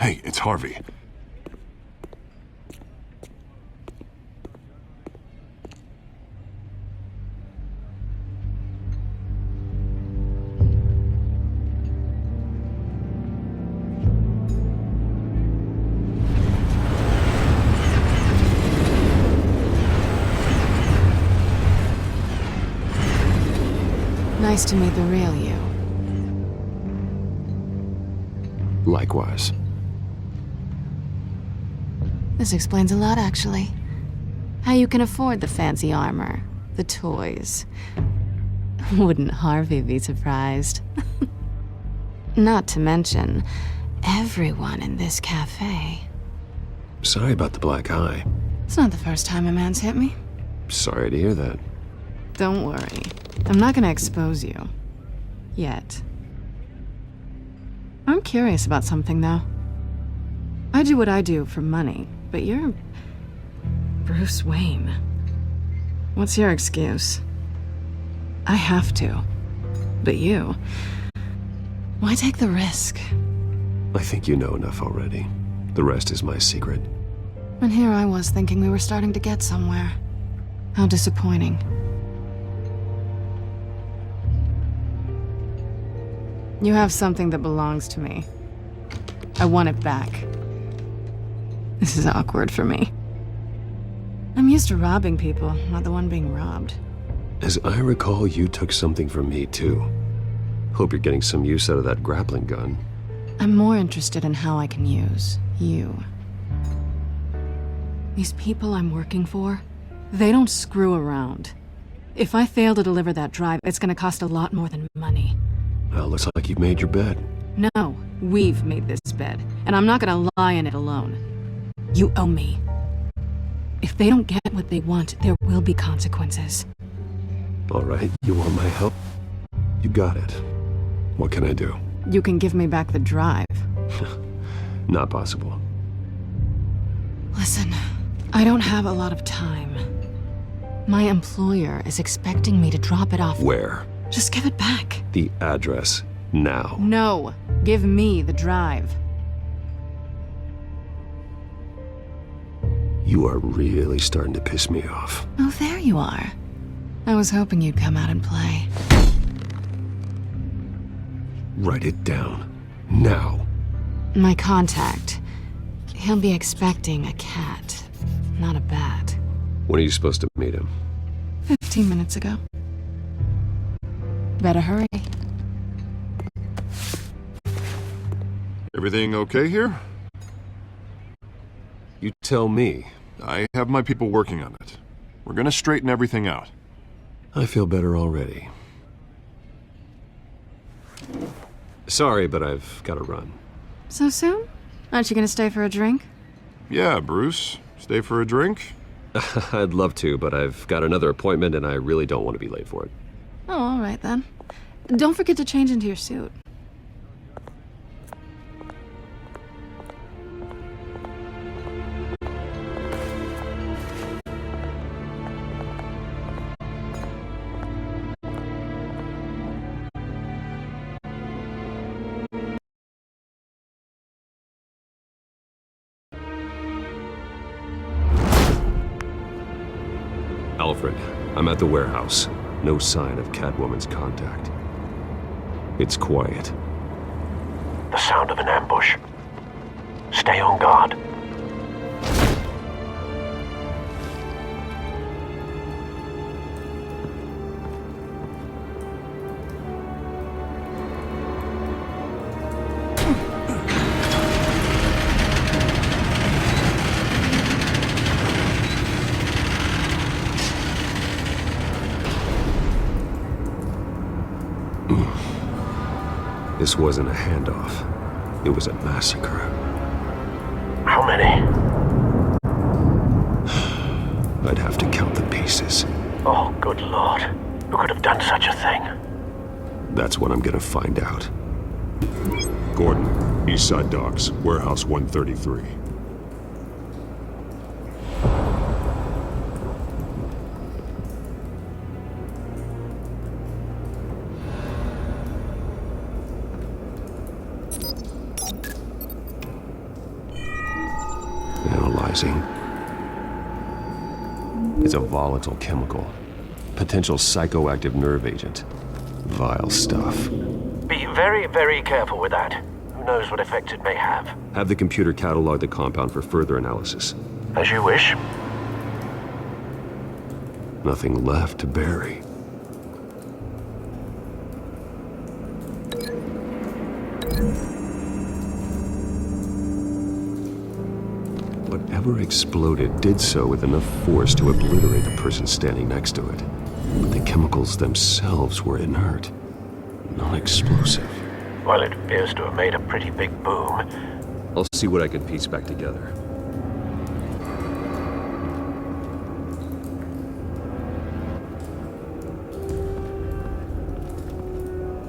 Hey, it's Harvey. Nice to meet the real you. Likewise. This explains a lot, actually. How you can afford the fancy armor, the toys. Wouldn't Harvey be surprised? Not to mention, everyone in this cafe. Sorry about the black eye. It's not the first time a man's hit me. Sorry to hear that. Don't worry. I'm not gonna expose you. Yet. I'm curious about something, though. I do what I do for money, but you're... Bruce Wayne. What's your excuse? I have to. But you... Why take the risk? I think you know enough already. The rest is my secret. And here I was thinking we were starting to get somewhere. How disappointing. You have something that belongs to me. I want it back. This is awkward for me. I'm used to robbing people, not the one being robbed. As I recall, you took something from me, too. Hope you're getting some use out of that grappling gun. I'm more interested in how I can use you. These people I'm working for, they don't screw around. If I fail to deliver that drive, it's gonna cost a lot more than money. Well, looks like you've made your bed. No, we've made this bed, and I'm not gonna lie in it alone. You owe me. If they don't get what they want, there will be consequences. All right, you want my help? You got it. What can I do? You can give me back the drive. Not possible. Listen, I don't have a lot of time. My employer is expecting me to drop it off. Where? Just give it back. The address, now. No, give me the drive. You are really starting to piss me off. Oh, there you are. I was hoping you'd come out and play. Write it down. Now. My contact. He'll be expecting a cat, not a bat. When are you supposed to meet him? 15 minutes ago. Better hurry. Everything okay here? You tell me. I have my people working on it. We're gonna straighten everything out. I feel better already. Sorry, but I've got to run. So soon? Aren't you gonna stay for a drink? Yeah, Bruce. Stay for a drink? I'd love to, but I've got another appointment and I really don't want to be late for it. Oh, all right then. Don't forget to change into your suit. Alfred, I'm at the warehouse. No sign of Catwoman's contact. It's quiet. The sound of an ambush. Stay on guard. This wasn't a handoff. It was a massacre. How many? I'd have to count the pieces. Oh, good lord. Who could have done such a thing? That's what I'm gonna find out. Gordon, Eastside Docks, Warehouse 133. It's a volatile chemical. Potential psychoactive nerve agent. Vile stuff. Be very, very careful with that. Who knows what effects it may have. Have the computer catalog the compound for further analysis. As you wish. Nothing left to bury. Whatever exploded did so with enough force to obliterate the person standing next to it. But the chemicals themselves were inert, non-explosive. Well, it appears to have made a pretty big boom. I'll see what I can piece back together.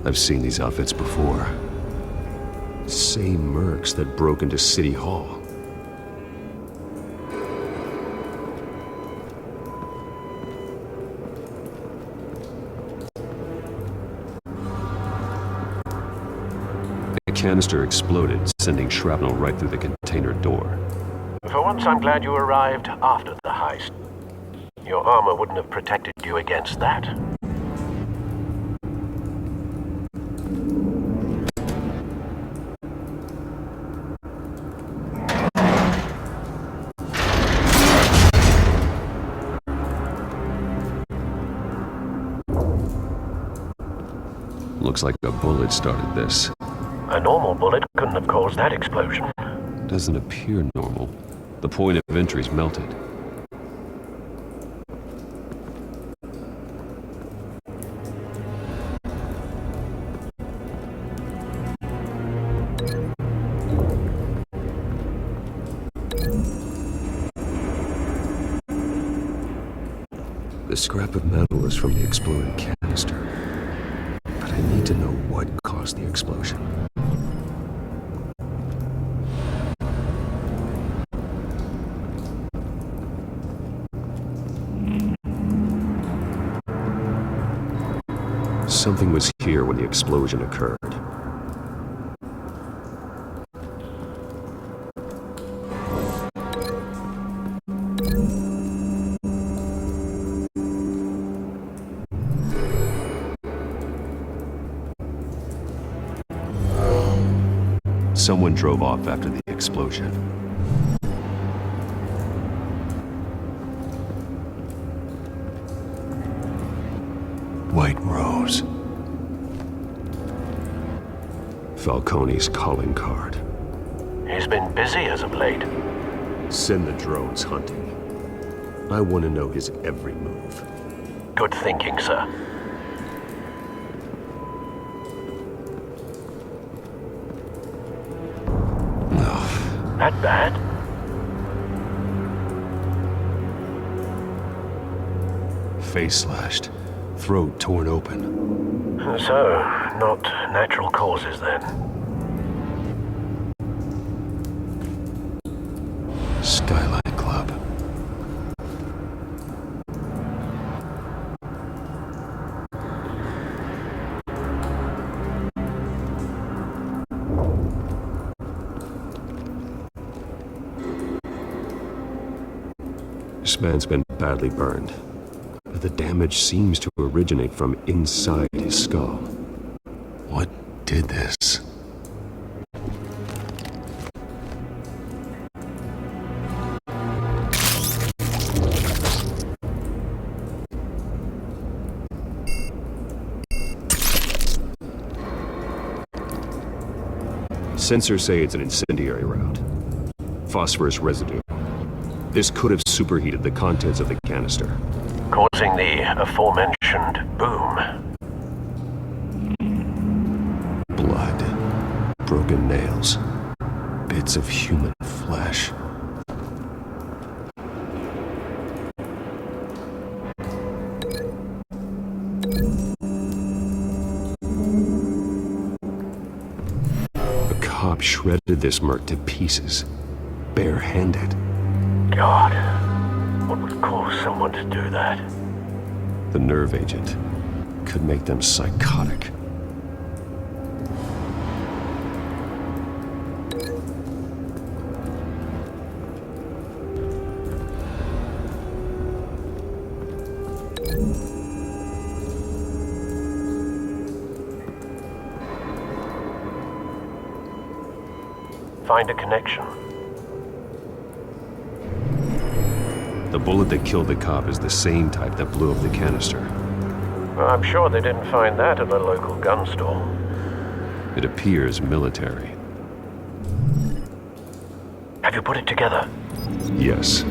I've seen these outfits before. Same mercs that broke into City Hall. The canister exploded, sending shrapnel right through the container door. For once, I'm glad you arrived after the heist. Your armor wouldn't have protected you against that. Looks like a bullet started this. A normal bullet couldn't have caused that explosion. Doesn't appear normal. The point of entry's melted. The scrap of metal is from the exploded canister. But I need to know what caused the explosion. Something was here when the explosion occurred. Someone drove off after the explosion. White Rose. Falcone's calling card. He's been busy as of late. Send the drones hunting. I want to know his every move. Good thinking, sir. That bad? Face slashed, throat torn open. So, not natural causes then. Skyline Club. This man's been badly burned, but the damage seems to originate from inside his skull. What did this? Sensors say it's an incendiary route. Phosphorus residue. This could have superheated the contents of the canister, causing the aforementioned boom. Blood, broken nails, bits of human flesh. A cop shredded this merc to pieces, bare-handed. God, what would cause someone to do that? The nerve agent could make them psychotic. Find a connection. The bullet that killed the cop is the same type that blew up the canister. Well, I'm sure they didn't find that at a local gun store. It appears military. Have you put it together? Yes.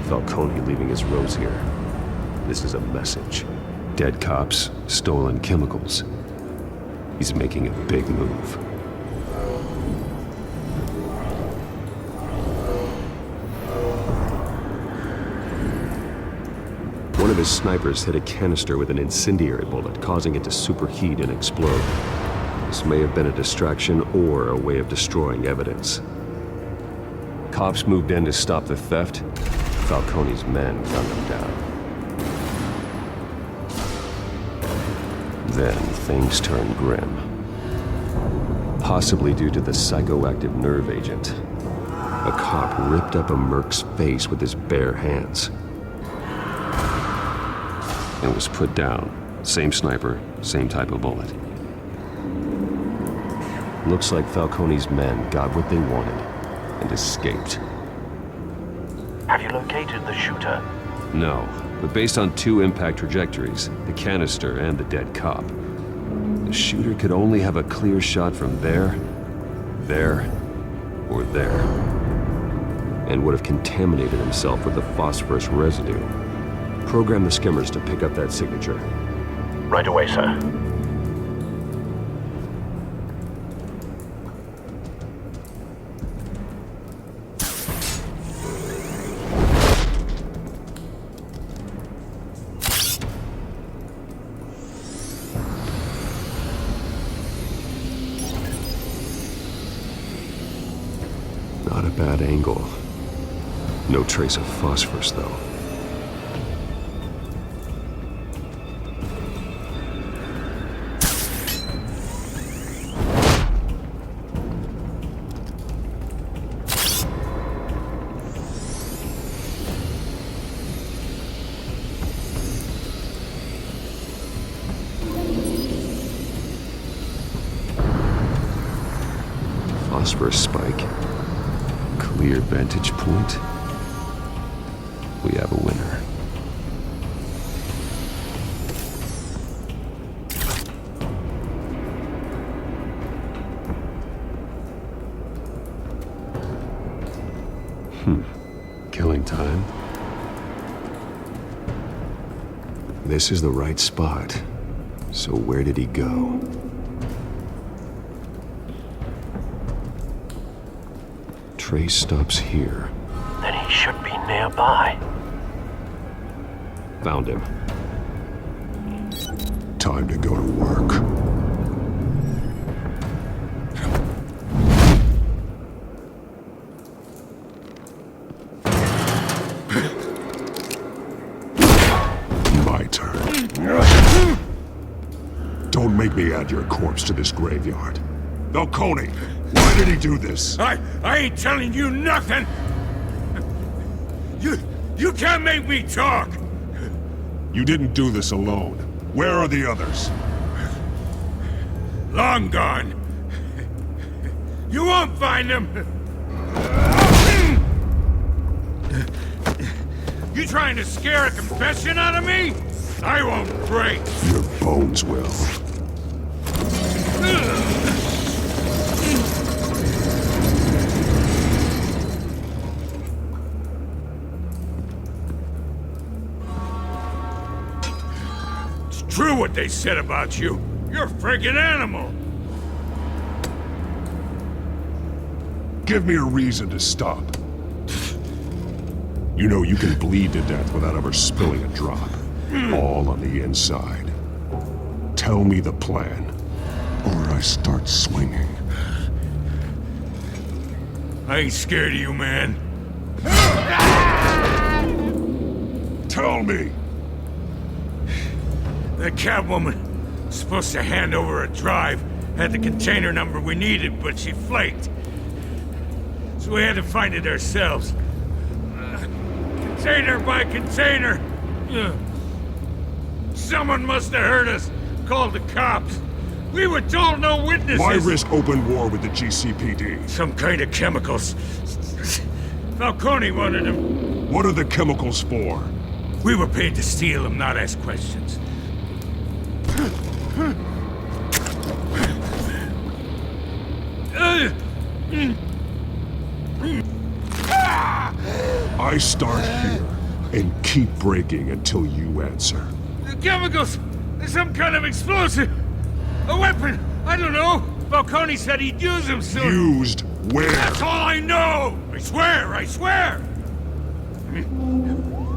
Falcone leaving his rose here. This is a message. Dead cops, stolen chemicals. He's making a big move. One of his snipers hit a canister with an incendiary bullet, causing it to superheat and explode. This may have been a distraction or a way of destroying evidence. Cops moved in to stop the theft. Falcone's men gunned them down. Then things turned grim. Possibly due to the psychoactive nerve agent. A cop ripped up a merc's face with his bare hands. And was put down. Same sniper, same type of bullet. Looks like Falcone's men got what they wanted and escaped. Have you located the shooter? No, but based on 2 impact trajectories, the canister and the dead cop, the shooter could only have a clear shot from there, or there, and would have contaminated himself with the phosphorus residue. Program the skimmers to pick up that signature. Right away, sir. Not a bad angle. No trace of phosphorus, though. Phosphorus spike. Clear vantage point. We have a winner. Killing time. This is the right spot. So where did he go? Trace stops here. Then he should be nearby. Found him. Time to go to work. My turn. Don't make me add your corpse to this graveyard. Falcone, why did he do this? I ain't telling you nothing! You can't make me talk! You didn't do this alone. Where are the others? Long gone. You won't find them! You trying to scare a confession out of me? I won't break! Your bones will. True what they said about you. You're a friggin' animal. Give me a reason to stop. You know you can bleed to death without ever spilling a drop. All on the inside. Tell me the plan, or I start swinging. I ain't scared of you, man. Tell me! That Catwoman was supposed to hand over a drive, had the container number we needed, but she flaked. So we had to find it ourselves. Container by container. Ugh. Someone must have heard us. Called the cops. We were told no witnesses. Why risk open war with the GCPD? Some kind of chemicals. Falcone wanted them. What are the chemicals for? We were paid to steal them, not ask questions. I start here and keep breaking until you answer. The chemicals! There's some kind of explosive! A weapon! I don't know! Falcone said he'd use them soon! Used where? That's all I know! I swear! I swear!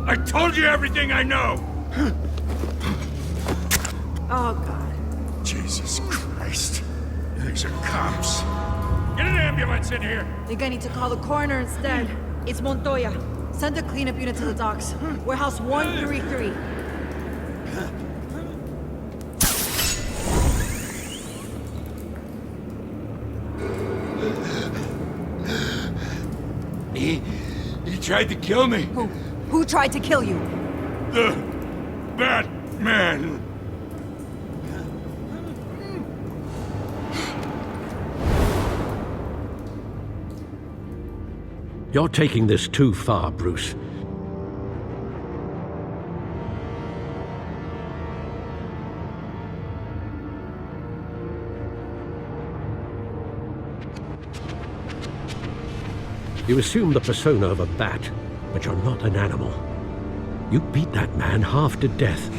I told you everything I know! Oh, God. Jesus Christ. These are cops. Get an ambulance in here! Think I need to call the coroner instead. It's Montoya. Send a cleanup unit to the docks. Warehouse 133. He tried to kill me. Who tried to kill you? The Batman. You're taking this too far, Bruce. You assume the persona of a bat, but you're not an animal. You beat that man half to death.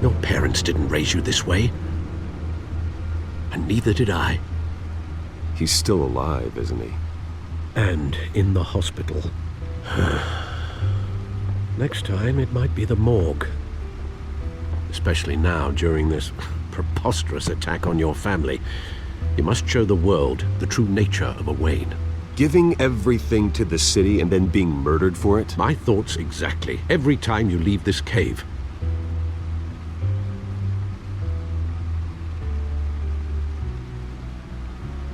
Your parents didn't raise you this way. And neither did I. He's still alive, isn't he? And in the hospital. Next time, it might be the morgue. Especially now, during this preposterous attack on your family. You must show the world the true nature of a Wayne. Giving everything to the city and then being murdered for it? My thoughts exactly. Every time you leave this cave.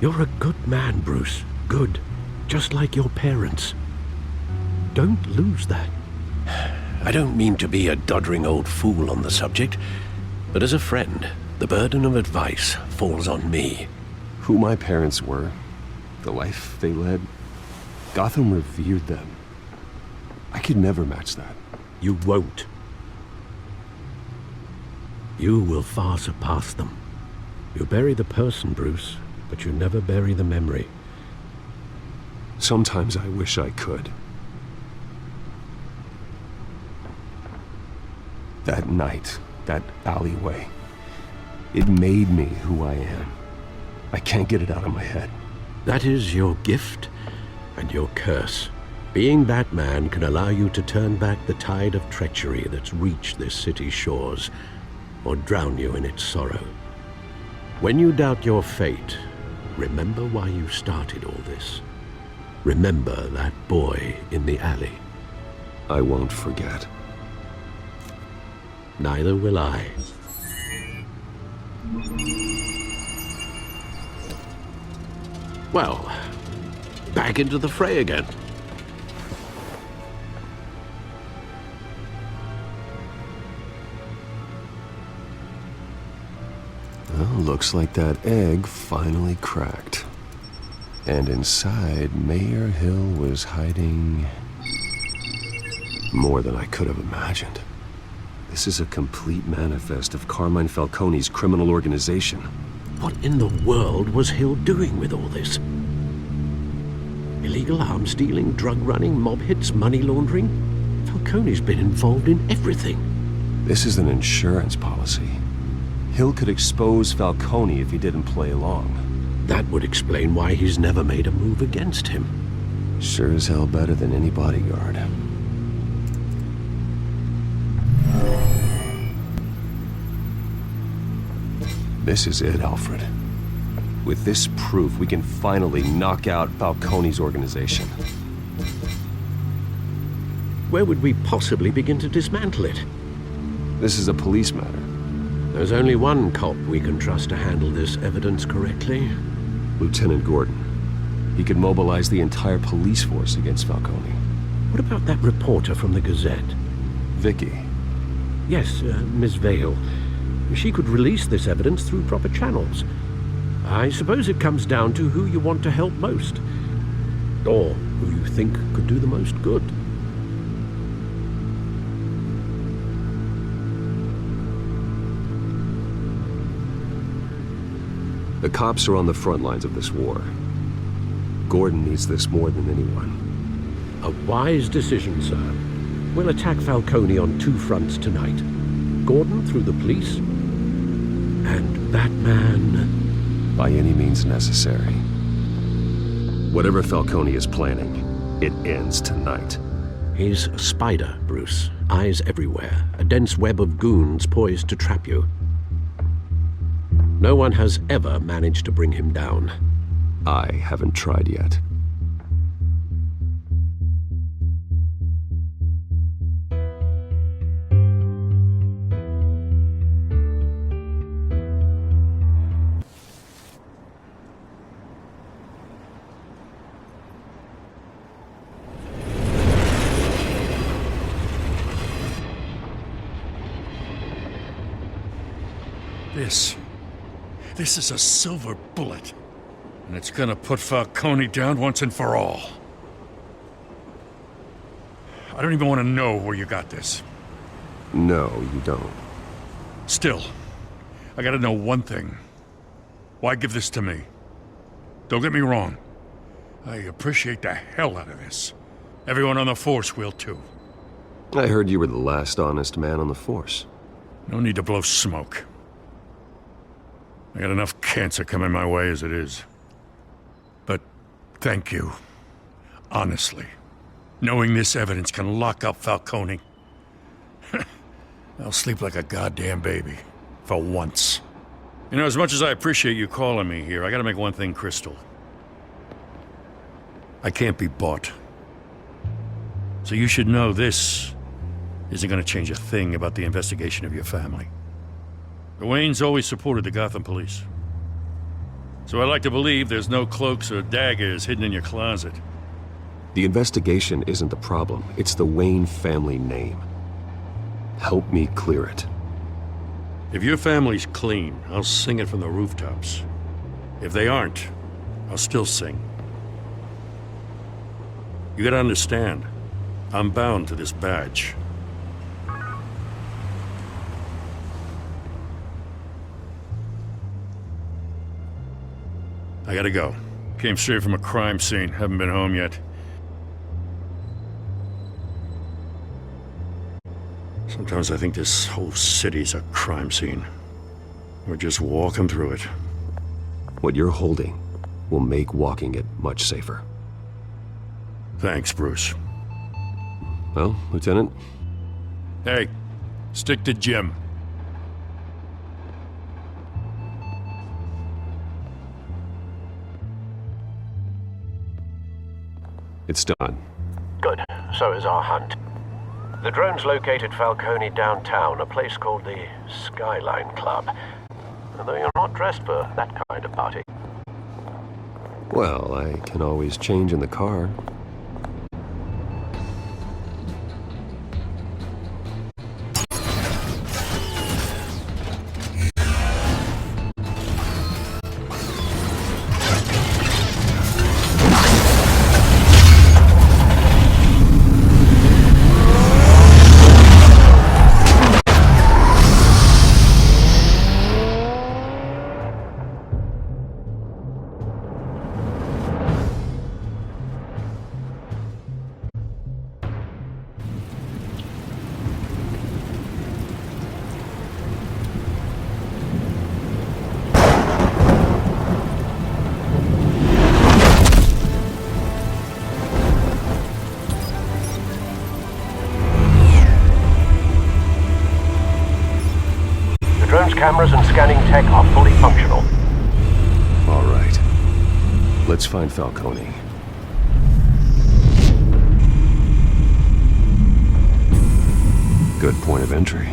You're a good man, Bruce. Good. Just like your parents. Don't lose that. I don't mean to be a doddering old fool on the subject, but as a friend, the burden of advice falls on me. Who my parents were, the life they led, Gotham revered them. I could never match that. You won't. You will far surpass them. You bury the person, Bruce, but you never bury the memory. Sometimes I wish I could. That night, that alleyway, it made me who I am. I can't get it out of my head. That is your gift and your curse. Being Batman can allow you to turn back the tide of treachery that's reached this city's shores, or drown you in its sorrow. When you doubt your fate, remember why you started all this. Remember that boy in the alley. I won't forget. Neither will I. Well, back into the fray again. Well, looks like that egg finally cracked. And inside, Mayor Hill was hiding more than I could have imagined. This is a complete manifest of Carmine Falcone's criminal organization. What in the world was Hill doing with all this? Illegal arms dealing, drug running, mob hits, money laundering? Falcone's been involved in everything. This is an insurance policy. Hill could expose Falcone if he didn't play along. That would explain why he's never made a move against him. Sure as hell better than any bodyguard. This is it, Alfred. With this proof, we can finally knock out Falcone's organization. Where would we possibly begin to dismantle it? This is a police matter. There's only one cop we can trust to handle this evidence correctly. Lieutenant Gordon. He could mobilize the entire police force against Falcone. What about that reporter from the Gazette? Vicky. Yes, Miss Vale. She could release this evidence through proper channels. I suppose it comes down to who you want to help most. Or who you think could do the most good. The cops are on the front lines of this war. Gordon needs this more than anyone. A wise decision, sir. We'll attack Falcone on two fronts tonight. Gordon through the police, and that man... by any means necessary. Whatever Falcone is planning, it ends tonight. He's a spider, Bruce. Eyes everywhere. A dense web of goons poised to trap you. No one has ever managed to bring him down. I haven't tried yet. This is a silver bullet. And it's gonna put Falcone down once and for all. I don't even want to know where you got this. No, you don't. Still, I gotta know one thing. Why give this to me? Don't get me wrong. I appreciate the hell out of this. Everyone on the Force will too. I heard you were the last honest man on the Force. No need to blow smoke. I got enough cancer coming my way as it is. But thank you. Honestly. Knowing this evidence can lock up Falcone. I'll sleep like a goddamn baby. For once. You know, as much as I appreciate you calling me here, I gotta make one thing crystal. I can't be bought. So you should know this isn't gonna change a thing about the investigation of your family. The Waynes always supported the Gotham police. So I like to believe there's no cloaks or daggers hidden in your closet. The investigation isn't the problem. It's the Wayne family name. Help me clear it. If your family's clean, I'll sing it from the rooftops. If they aren't, I'll still sing. You gotta understand, I'm bound to this badge. I gotta go. Came straight from a crime scene. Haven't been home yet. Sometimes I think this whole city's a crime scene. We're just walking through it. What you're holding will make walking it much safer. Thanks, Bruce. Well, Lieutenant? Hey, stick to Jim. It's done. Good. So is our hunt. The drones located Falcone downtown, a place called the Skyline Club. Although you're not dressed for that kind of party. Well, I can always change in the car. Cameras and scanning tech are fully functional. All right. Let's find Falcone. Good point of entry.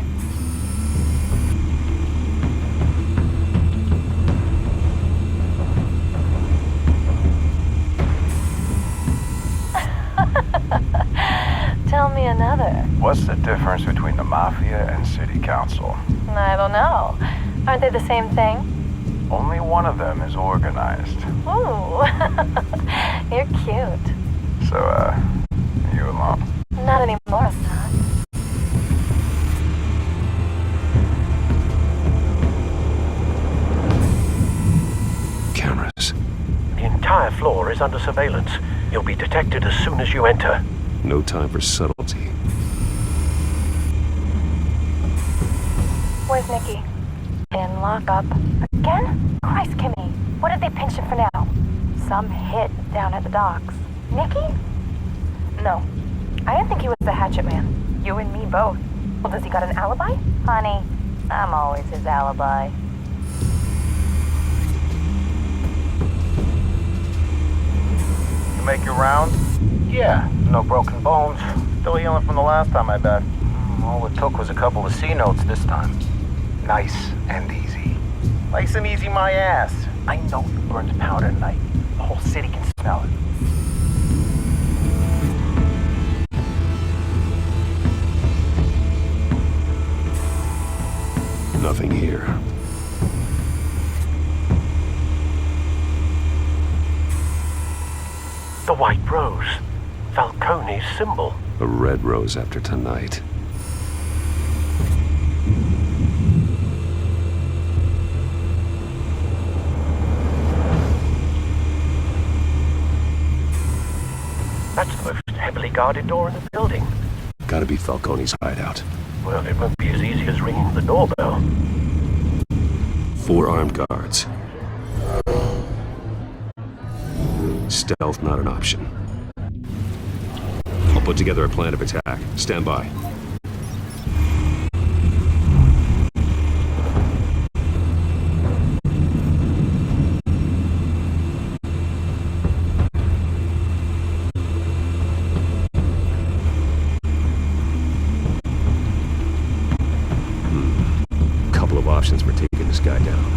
What's the difference between the Mafia and City Council? I don't know. Aren't they the same thing? Only one of them is organized. Ooh, you're cute. So, you alone? Not anymore, I'm not. Cameras. The entire floor is under surveillance. You'll be detected as soon as you enter. No time for subtlety. Where's Nikki? In lockup. Again? Christ, Kimmy. What did they pinch him for now? Some hit down at the docks. Nikki? No. I didn't think he was the hatchet man. You and me both. Well, does he got an alibi? Honey, I'm always his alibi. You make your round? Yeah, no broken bones. Still healing from the last time, I bet. All it took was a couple of C notes this time. Nice and easy. Nice and easy my ass. I know you burned powder tonight. The whole city can smell it. Nothing here. The white rose. Falcone's symbol. A red rose after tonight. That's the most heavily guarded door in the building. Gotta be Falcone's hideout. Well, it won't be as easy as ringing the doorbell. 4 armed guards. Stealth not an option. I'll put together a plan of attack. Stand by. Couple of options for taking this guy down.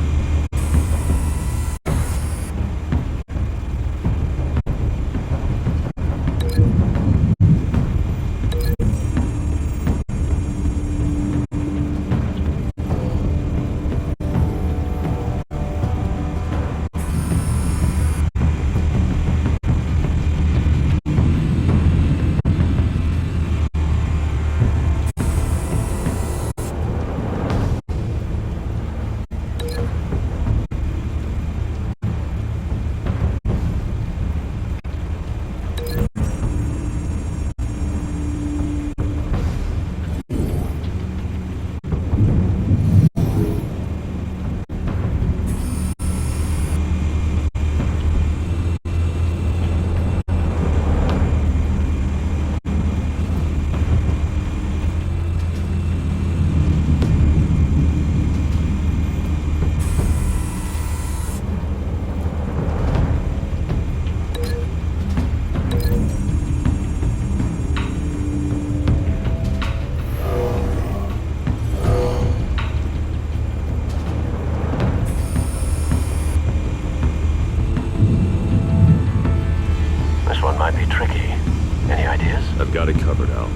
I've got it covered, Al.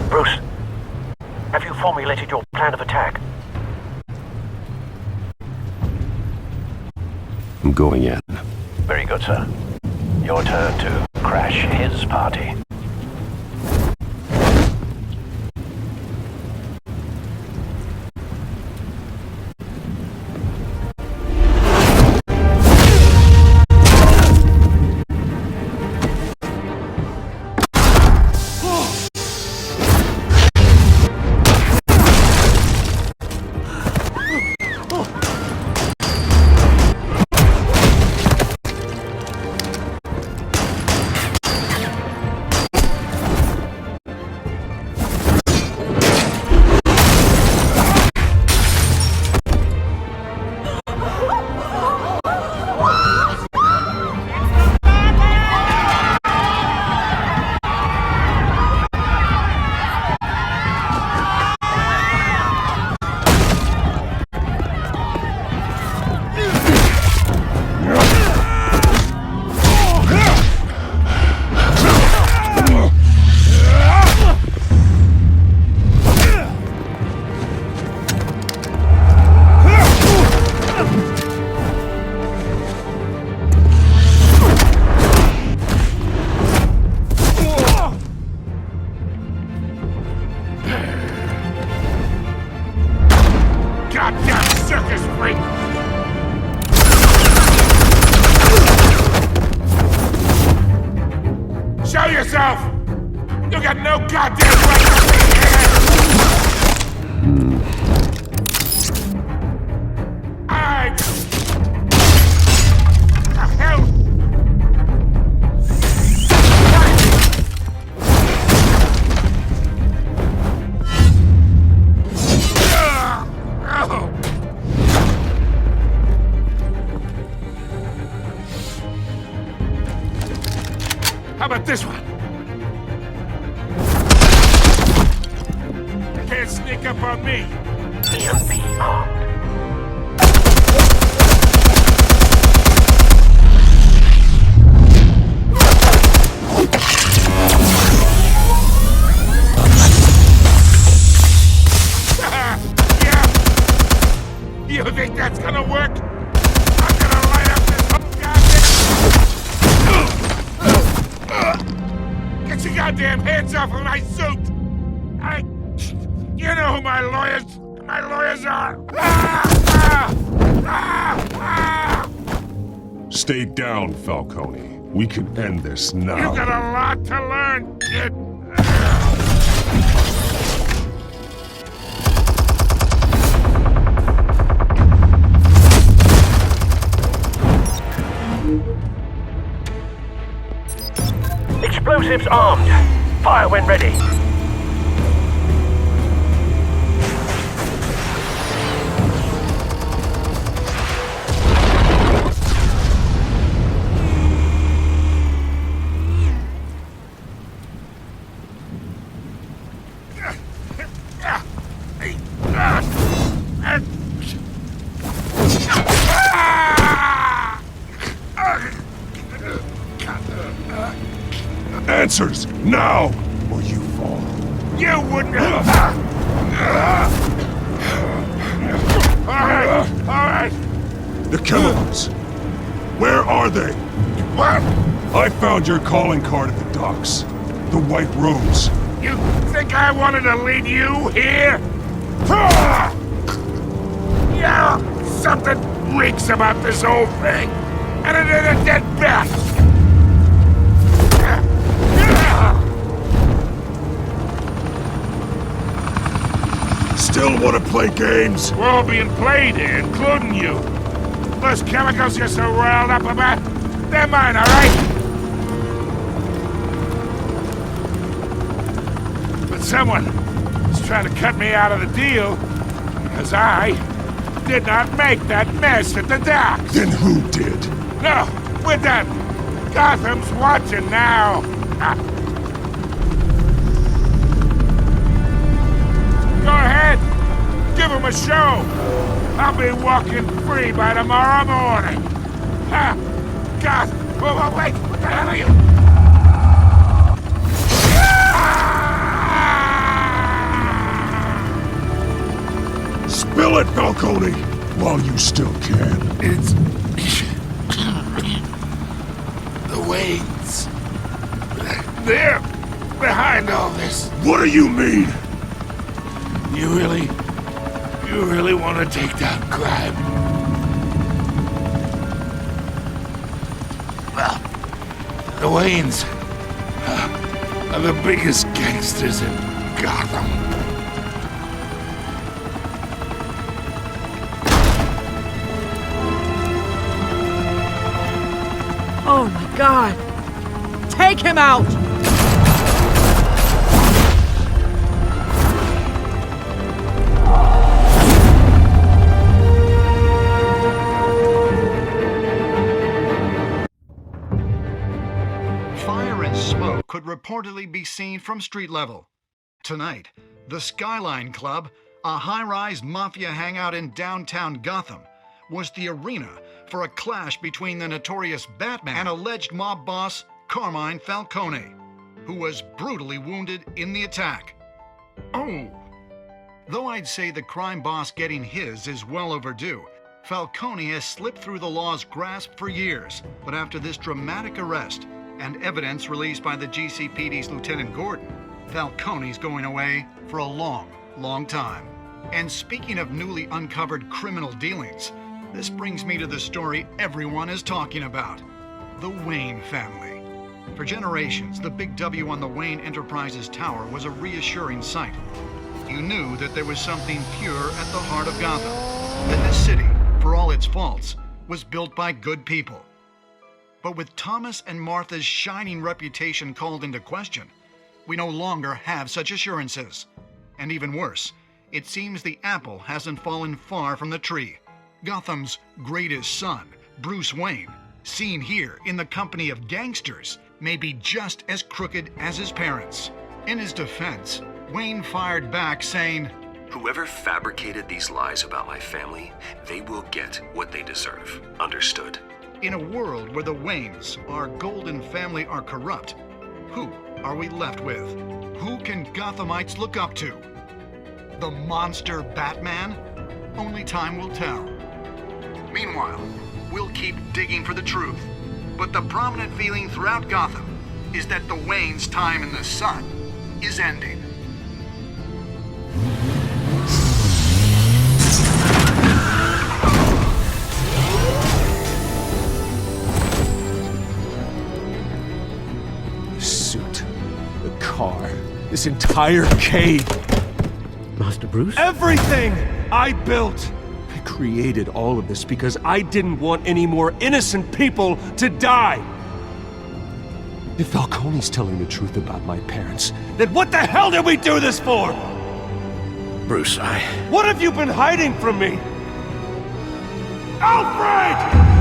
Bruce, have you formulated your plan of attack? I'm going in. Very good, sir. Your turn to crash his party. goddamn circus freak! Show yourself! You got no goddamn right to be here! The hell? How about this one? Can't sneak up on me. EMP armed. Yeah. You think that's gonna work? I'm gonna light up this whole goddamn... Get your goddamn hands off of my suit! You know who my lawyers are! Stay down, Falcone. We can end this now. You got a lot to learn, kid. Explosives armed. Fire when ready. Answers, now, or you fall. You wouldn't have... All right. The chemicals. Where are they? What? I found your calling card at the docks. The White Rose. You think I wanted to lead you here? Yeah, something reeks about this whole thing. And it is a dead bat. Still want to play games? We're all being played here, including you. Those chemicals you're so riled up about, they're mine, all right? But someone is trying to cut me out of the deal because I did not make that mess at the docks. Then who did? No, we're done. Gotham's watching now. Go ahead. Give him a show. I'll be walking free by tomorrow morning. God. Whoa, wait. What the hell are you? Spill it, Falcone, while you still can. It's... the Waynes. They're behind all this. What do you mean? You really want to take down crime? Well, the Waynes are the biggest gangsters in Gotham. Oh my God! Take him out! Fire and smoke could reportedly be seen from street level. Tonight, the Skyline Club, a high-rise mafia hangout in downtown Gotham, was the arena for a clash between the notorious Batman and alleged mob boss Carmine Falcone, who was brutally wounded in the attack. Oh! Though I'd say the crime boss getting his is well overdue, Falcone has slipped through the law's grasp for years. But after this dramatic arrest and evidence released by the GCPD's Lieutenant Gordon, Falcone's going away for a long, long time. And speaking of newly uncovered criminal dealings, this brings me to the story everyone is talking about. The Wayne family. For generations, the big W on the Wayne Enterprises tower was a reassuring sight. You knew that there was something pure at the heart of Gotham. That this city, for all its faults, was built by good people. But with Thomas and Martha's shining reputation called into question, we no longer have such assurances. And even worse, it seems the apple hasn't fallen far from the tree. Gotham's greatest son, Bruce Wayne, seen here in the company of gangsters, may be just as crooked as his parents. In his defense, Wayne fired back saying, "Whoever fabricated these lies about my family, they will get what they deserve. Understood?" In a world where the Waynes, our golden family, are corrupt, who are we left with? Who can Gothamites look up to? The monster Batman? Only time will tell. Meanwhile, we'll keep digging for the truth. But the prominent feeling throughout Gotham is that the Waynes' time in the sun is ending. The suit, the car, this entire cave. Master Bruce? Everything I built! I created all of this because I didn't want any more innocent people to die! If Falcone's telling the truth about my parents, then what the hell did we do this for? Bruce, What have you been hiding from me? Alfred!